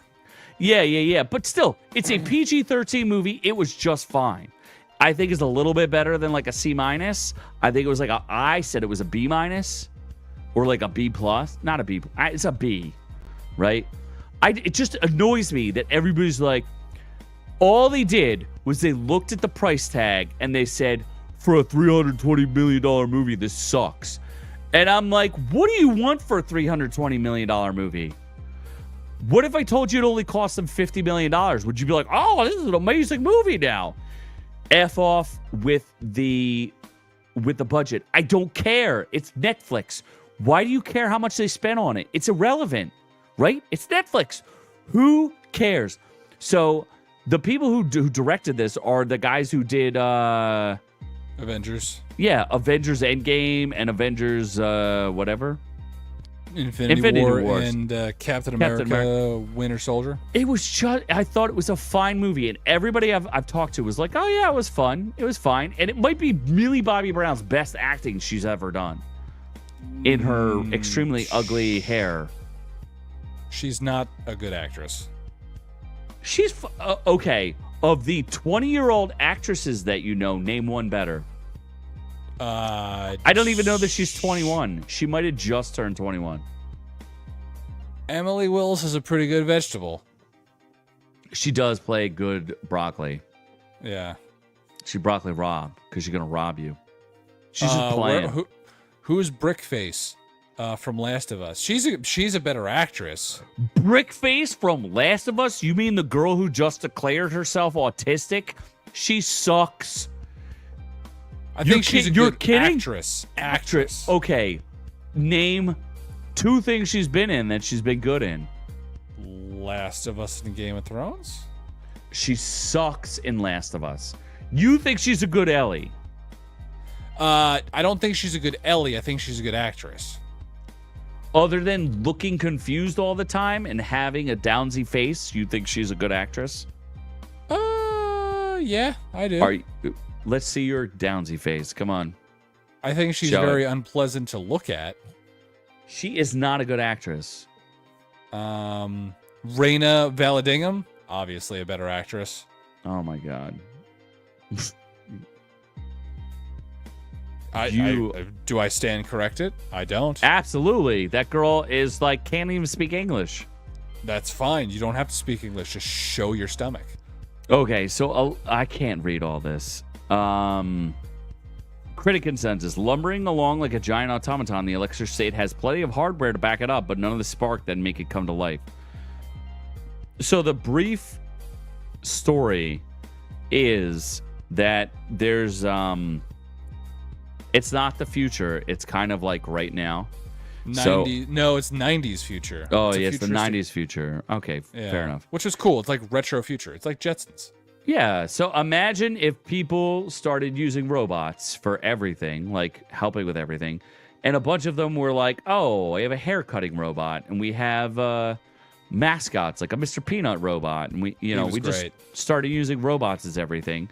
Yeah. But still, it's a PG-13 movie. It was just fine. I think it's a little bit better than like a C-. I think it was like I said it was a B-, or like a B+. Not a B. It's a B, right? It just annoys me that everybody's like, all they did was they looked at the price tag and they said, for a $320 million movie, this sucks. And I'm like, what do you want for a $320 million movie? What if I told you it only cost them $50 million? Would you be like, oh, this is an amazing movie now? F off with the budget. I don't care. It's Netflix. Why do you care how much they spent on it? It's irrelevant, right? It's Netflix. Who cares? So the people who directed this are the guys who did Avengers. Yeah, Avengers Endgame and Avengers whatever. Infinity War and Captain America Winter Soldier. It was just, I thought it was a fine movie, and everybody I've talked to was like, oh yeah, it was fun. It was fine. And it might be Millie Bobby Brown's best acting she's ever done in her extremely ugly hair. She's not a good actress. She's okay. Of the 20-year-old actresses that you know, name one better. I don't even know that she's 21. She might have just turned 21. Emily Willis is a pretty good vegetable. She does play good broccoli. Yeah. She broccoli rob because she's gonna rob you. She's just playing. Who's Brickface from Last of Us? She's a better actress. Brickface from Last of Us? You mean the girl who just declared herself autistic? She sucks. I think she's a good kidding? Actress. Okay. Name 2 things she's been in that she's been good in. Last of Us and Game of Thrones? She sucks in Last of Us. You think she's a good Ellie? I don't think she's a good Ellie. I think she's a good actress. Other than looking confused all the time and having a downsy face, you think she's a good actress? Yeah, I do. Let's see your downsy face. Come on. I think she's very unpleasant to look at. She is not a good actress. Raina Vallandigham, obviously a better actress. Oh my god. Do I stand corrected? I don't. Absolutely. That girl is like can't even speak English. That's fine. You don't have to speak English. Just show your stomach. Okay, so I can't read all this. Critic consensus. Lumbering along like a giant automaton, the Elixir State has plenty of hardware to back it up, but none of the spark that make it come to life. So the brief story is that there's it's not the future. It's kind of like right now. No, it's 90s future. Oh, yeah, it's the 90s future. Okay, yeah, fair enough. Which is cool. It's like retro future. It's like Jetsons. Yeah, so imagine if people started using robots for everything, like helping with everything, and a bunch of them were like, oh, I have a hair cutting robot, and we have mascots like a Mr. Peanut robot, and we just started using robots as everything.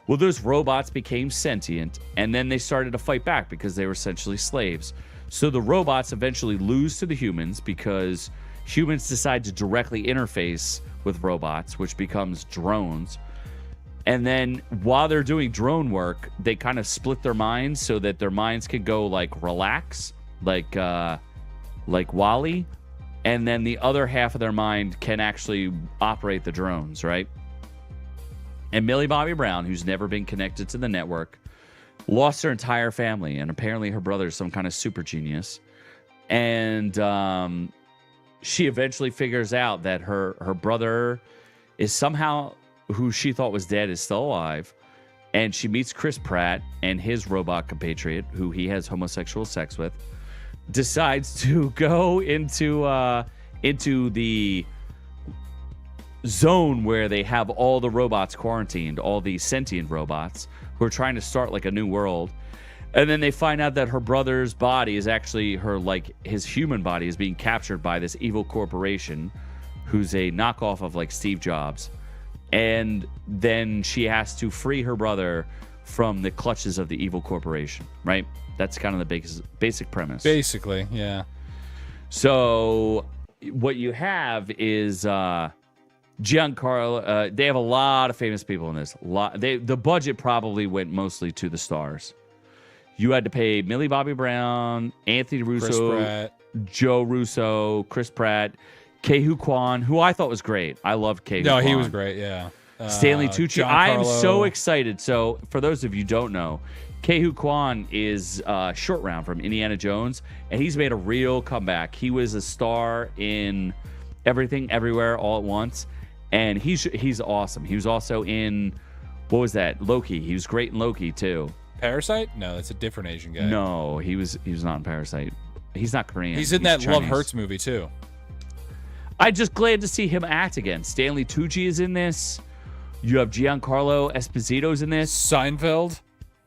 Well, those robots became sentient, and then they started to fight back because they were essentially slaves. So the robots eventually lose to the humans because humans decide to directly interface with robots, which becomes drones. And then while they're doing drone work, they kind of split their minds so that their minds can go like relax, like Wally, and then the other half of their mind can actually operate the drones, right? And Millie Bobby Brown, who's never been connected to the network, lost her entire family, and apparently her brother is some kind of super genius. And she eventually figures out that her brother is somehow, who she thought was dead, is still alive. And she meets Chris Pratt and his robot compatriot, who he has homosexual sex with, decides to go into the zone where they have all the robots quarantined, all the sentient robots who are trying to start like a new world. And then they find out that her brother's body is actually his human body is being captured by this evil corporation who's a knockoff of like Steve Jobs. And then she has to free her brother from the clutches of the evil corporation, right? That's kind of the basic premise. Basically, yeah. So what you have is Giancarlo. They have a lot of famous people in this. The budget probably went mostly to the stars. You had to pay Millie Bobby Brown, Anthony Russo, Joe Russo, Chris Pratt, Ke-Huy Quan, who I thought was great. I loved Ke-Huy Quan. No, he was great, yeah. Stanley Tucci. I am so excited. So for those of you who don't know, Ke-Huy Quan is Short Round from Indiana Jones, and he's made a real comeback. He was a star in Everything, Everywhere, All at Once, and he's awesome. He was also in, what was that? Loki. He was great in Loki, too. Parasite? No, that's a different Asian guy. No, he was not in Parasite. He's not Korean. He's in that Chinese. Love Hurts movie, too. I'm just glad to see him act again. Stanley Tucci is in this. You have Giancarlo Esposito's in this. Seinfeld.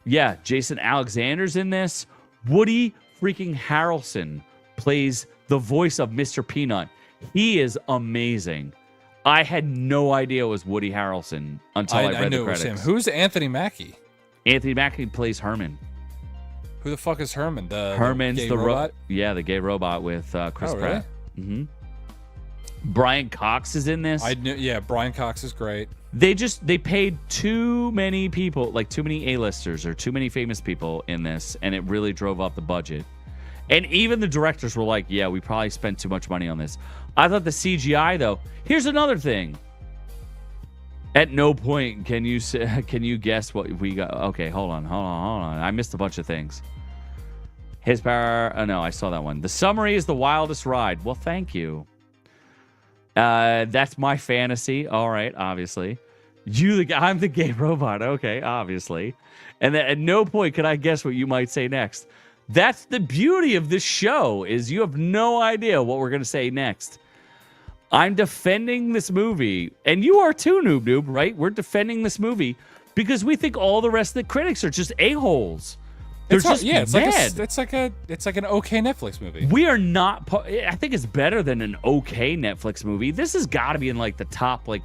Yeah, Jason Alexander's in this. Woody freaking Harrelson plays the voice of Mr. Peanut. He is amazing. I had no idea it was Woody Harrelson until I read the credits. It was him. Who's Anthony Mackie? Anthony Mackie plays Herman. Who the fuck is Herman? Herman's the gay robot? Yeah, the gay robot with Chris Pratt. Really? Mm-hmm. Brian Cox is in this. Yeah, Brian Cox is great. They paid too many people, like too many A-listers or too many famous people in this, and it really drove up the budget. And even the directors were like, yeah, we probably spent too much money on this. I thought the CGI, though. Here's another thing. At no point can you guess what we got. Okay, hold on. I missed a bunch of things. His power. Oh, no, I saw that one. The summary is the wildest ride. Well, thank you. That's my fantasy. All right, obviously. I'm the gay robot. Okay, obviously. And then at no point could I guess what you might say next. That's the beauty of this show, is you have no idea what we're going to say next. I'm defending this movie, and you are too, Noob, right? We're defending this movie because we think all the rest of the critics are just a-holes. They're just mad. It's like an okay Netflix movie. We are not. I think it's better than an okay Netflix movie. This has got to be in like the top 5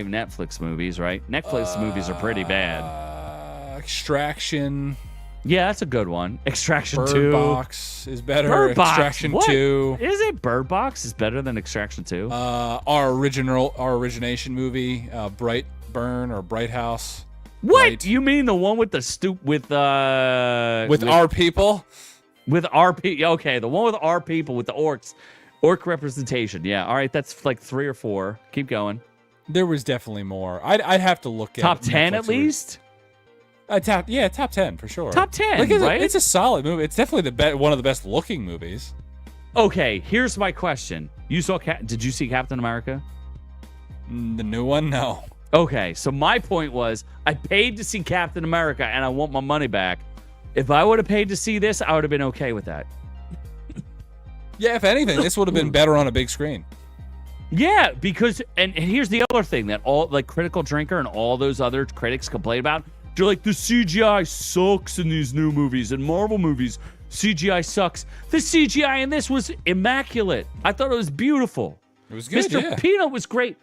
Netflix movies, right? Netflix movies are pretty bad. Extraction. Yeah, that's a good one. Extraction Bird 2. Box is better. Bird Box. Extraction What? 2. Is it Bird Box is better than Extraction 2? Our origination movie, Bright Burn or Bright House. What? Right. You mean the one with the with our people? With our people. Okay, the one with our people with the orcs. Orc representation. Yeah, all right, that's like 3 or 4. Keep going. There was definitely more. I'd have to look at top 10 Netflix at least? top 10 for sure. Top 10, right? It's a solid movie. It's definitely one of the best looking movies. Okay, here's my question. Did you see Captain America? The new one? No. Okay, so my point was, I paid to see Captain America, and I want my money back. If I would have paid to see this, I would have been okay with that. Yeah, if anything, this would have been better on a big screen. Yeah, because, and here's the other thing that all, Critical Drinker and all those other critics complain about. They're like, the CGI sucks in these new movies and Marvel movies. CGI sucks. The CGI in this was immaculate. I thought it was beautiful. It was good, Mr. Peanut was great.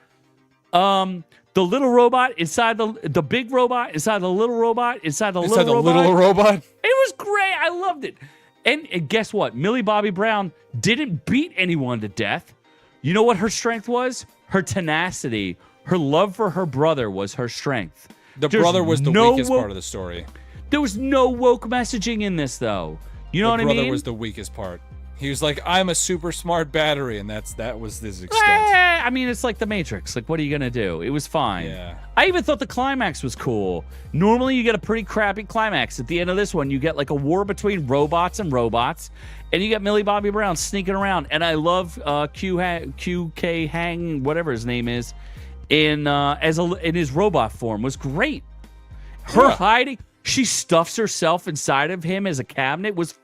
The little robot inside the big robot inside the little robot inside the little robot. It was great. I loved it. And guess what? Millie Bobby Brown didn't beat anyone to death. You know what her strength was? Her tenacity. Her love for her brother was her strength. There's brother was the weakest part of the story. There was no woke messaging in this, though. You know what I mean? The brother was the weakest part. He was like, I'm a super smart battery, and that was his extent. I mean, it's like The Matrix. Like, what are you going to do? It was fine. Yeah. I even thought the climax was cool. Normally, you get a pretty crappy climax. At the end of this one, you get like a war between robots and robots, and you get Millie Bobby Brown sneaking around. And I love QK Hang, whatever his name is, in his robot form was great. Her hiding, she stuffs herself inside of him as a cabinet was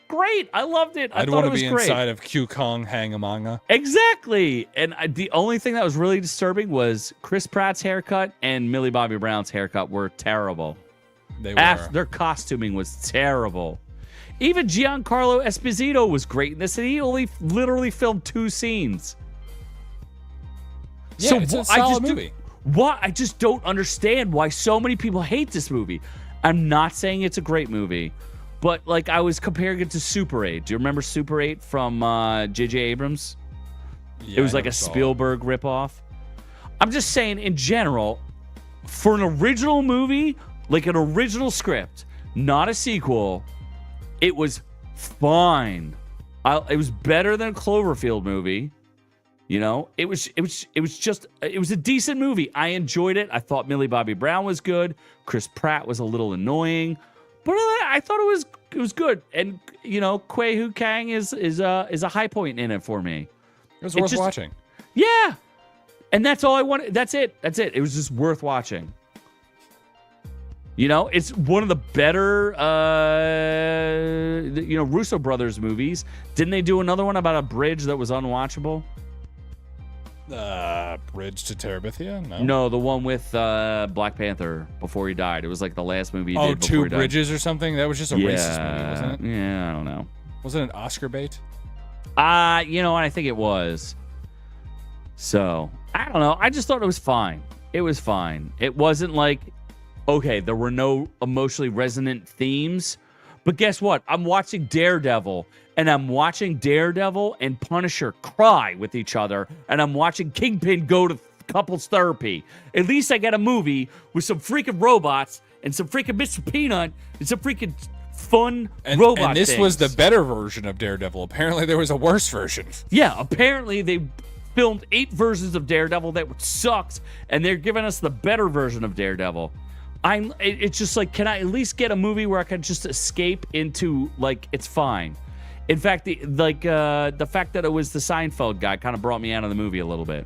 great. I loved it. I thought it was great. I'd want to be inside of Q Kong Hangamanga. Exactly. And the only thing that was really disturbing was Chris Pratt's haircut and Millie Bobby Brown's haircut were terrible. They were. Their costuming was terrible. Even Giancarlo Esposito was great in this, and he only literally filmed 2 scenes. Yeah, it's a solid movie. I just don't understand why so many people hate this movie. I'm not saying it's a great movie. But, I was comparing it to Super 8. Do you remember Super 8 from J.J. Abrams? Yeah, it was like a Spielberg ripoff. I'm just saying, in general, for an original movie, like an original script, not a sequel, it was fine. It was better than a Cloverfield movie. You know, it was a decent movie. I enjoyed it. I thought Millie Bobby Brown was good. Chris Pratt was a little annoying. But I thought it was good, and Kwei Hu Kang is a high point in it for me. It was worth watching. Yeah, and that's all I wanted. That's it. It was just worth watching. It's one of the better Russo brothers movies. Didn't they do another one about a bridge that was unwatchable? Bridge to Terabithia? No, the one with Black Panther before he died. It was like the last movie he did before he died. 2 Bridges or something? That was just a racist movie, wasn't it? Yeah, I don't know. Wasn't it an Oscar bait? I think it was. So, I don't know. I just thought it was fine. It was fine. It wasn't like, okay, there were no emotionally resonant themes. But guess what? I'm watching Daredevil, and I'm watching Daredevil and Punisher cry with each other, and I'm watching Kingpin go to couples therapy. At least I got a movie with some freaking robots and some freaking Mr. Peanut and some freaking fun robot And this things. was the better version of Daredevil. Apparently, there was a worse version. Yeah, apparently they filmed 8 versions of Daredevil that sucked, and they're giving us the better version of Daredevil. It's just like, can I at least get a movie where I can just escape into, like, it's fine. In fact, the fact that it was the Seinfeld guy kind of brought me out of the movie a little bit.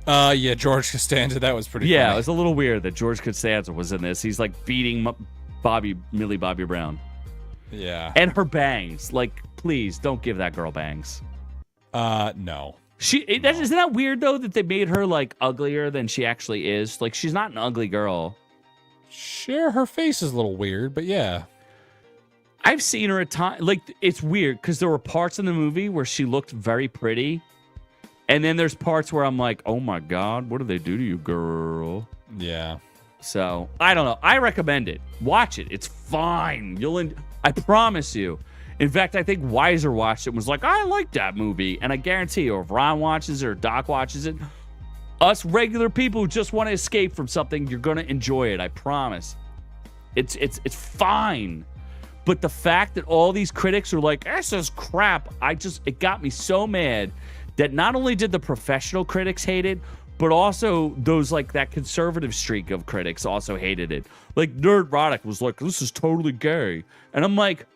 Yeah, George Costanza, that was pretty funny. It was a little weird that George Costanza was in this. He's like beating Millie Bobby Brown. Yeah. And her bangs. Like, please, don't give that girl bangs. No. Isn't that weird, though, that they made her, like, uglier than she actually is? Like, she's not an ugly girl. Sure, her face is a little weird, but yeah. I've seen her at times. Like, it's weird, because there were parts in the movie where she looked very pretty. And then there's parts where I'm like, oh, my God, what did they do to you, girl? Yeah. So, I don't know. I recommend it. Watch it. It's fine. I promise you. In fact, I think Weiser watched it and was like, I like that movie. And I guarantee you, if Ron watches it or Doc watches it, us regular people who just want to escape from something, you're going to enjoy it. I promise. It's fine. But the fact that all these critics are like, this is crap, it got me so mad that not only did the professional critics hate it, but also those, like, that conservative streak of critics also hated it. Like, Nerdrotic was like, this is totally gay. And I'm like,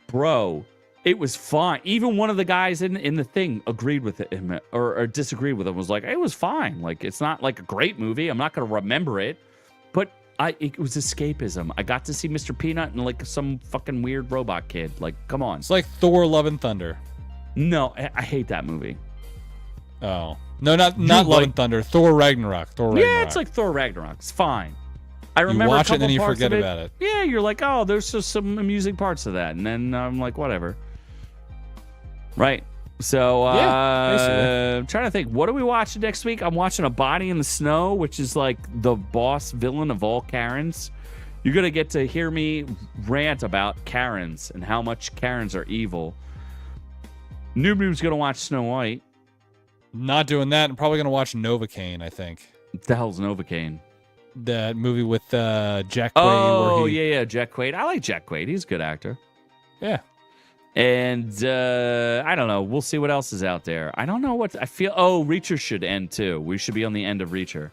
bro, it was fine. Even one of the guys in the thing agreed with him or disagreed with him, was like, it was fine. Like, it's not like a great movie. I'm not going to remember it. But it was escapism. I got to see Mr. Peanut and, like, some fucking weird robot kid. Like, come on. It's like Thor: Love and Thunder. No, I hate that movie. Oh. No, not Love and Thunder. Thor Ragnarok. Yeah, it's like Thor Ragnarok. It's fine. I remember you watch a it and then you parts forget of about it. Yeah, you're like, oh, there's just some amusing parts of that. And then I'm like, whatever. Right. So, I'm trying to think. What are we watching next week? I'm watching A Body in the Snow, which is like the boss villain of all Karens. You're going to get to hear me rant about Karens and how much Karens are evil. Noob Noob's going to watch Snow White. Not doing that. I'm probably going to watch Novocaine, I think. What the hell's Novocaine? That movie with Jack Quaid. Oh, yeah, Jack Quaid. I like Jack Quaid. He's a good actor. Yeah. And I don't know. We'll see what else is out there. I don't know what I feel. Oh, Reacher should end too. We should be on the end of Reacher.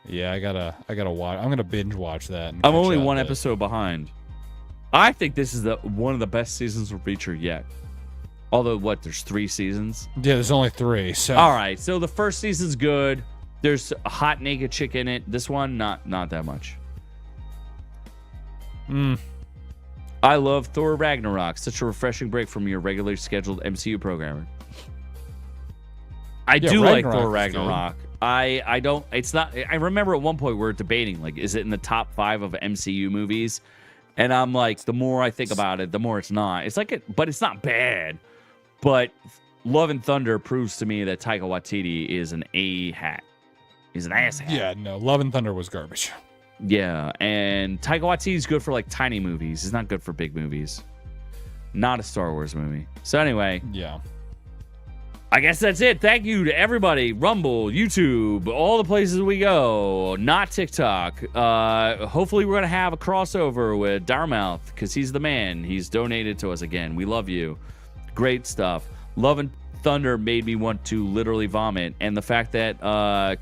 Yeah, I gotta watch. I'm gonna binge watch that. I'm only one episode behind. I think this is one of the best seasons of Reacher yet. Although, there's 3 seasons? Yeah, there's only 3. So all right. So the first season's good. There's a hot naked chick in it. This one, not that much. I love Thor Ragnarok. Such a refreshing break from your regularly scheduled MCU programming. I do like Thor Ragnarok. I don't. It's not. I remember at one point we were debating, like, is it in the top 5 of MCU movies? And I'm like, the more I think about it, the more it's not. It's like but it's not bad. But Love and Thunder proves to me that Taika Waititi is an A-hat. He's an ass-hat. Yeah, no, Love and Thunder was garbage. Yeah, and Taika Waititi is good for, like, tiny movies. He's not good for big movies. Not a Star Wars movie. So anyway. Yeah. I guess that's it. Thank you to everybody. Rumble, YouTube, all the places we go. Not TikTok. Hopefully we're going to have a crossover with Darmouth because he's the man. He's donated to us again. We love you. Great stuff. Love and Thunder made me want to literally vomit. And the fact that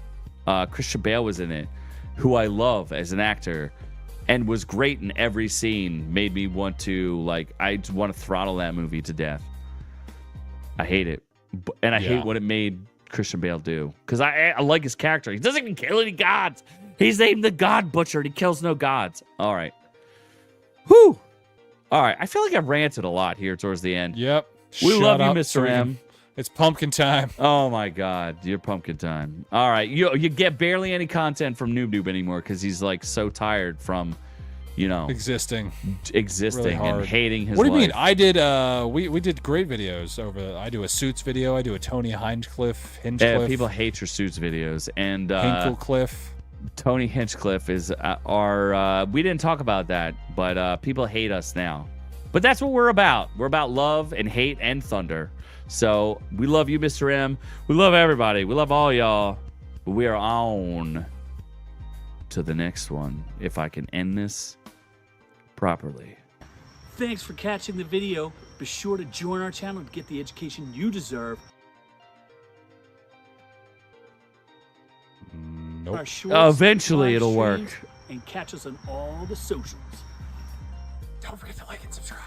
Christian Bale was in it, who I love as an actor and was great in every scene, made me want to, like, I just want to throttle that movie to death. I hate it. And I hate what it made Christian Bale do. Because I like his character. He doesn't even kill any gods. He's named the God Butcher and he kills no gods. All right. Whew. All right. I feel like I've ranted a lot here towards the end. Yep. We love you, Mr. M. It's pumpkin time. Oh, my God. You're pumpkin time. All right. You get barely any content from Noob anymore because he's, like, so tired from, existing really and hating his life. What do you life. mean? I did, we did great videos I do a Suits video. I do a Tony Hinchcliffe. Yeah, people hate your Suits videos. And Hincklefliff. Tony Hinchcliffe is our, we didn't talk about that, but people hate us now. But that's what we're about. We're about love and hate and thunder. So we love you, Mr. M. We love everybody. We love all y'all. We are on to the next one. If I can end this properly. Thanks for catching the video. Be sure to join our channel to get the education you deserve. Nope. Our shorts, Eventually live it'll work. streams, and catch us on all the socials. Don't forget to like and subscribe.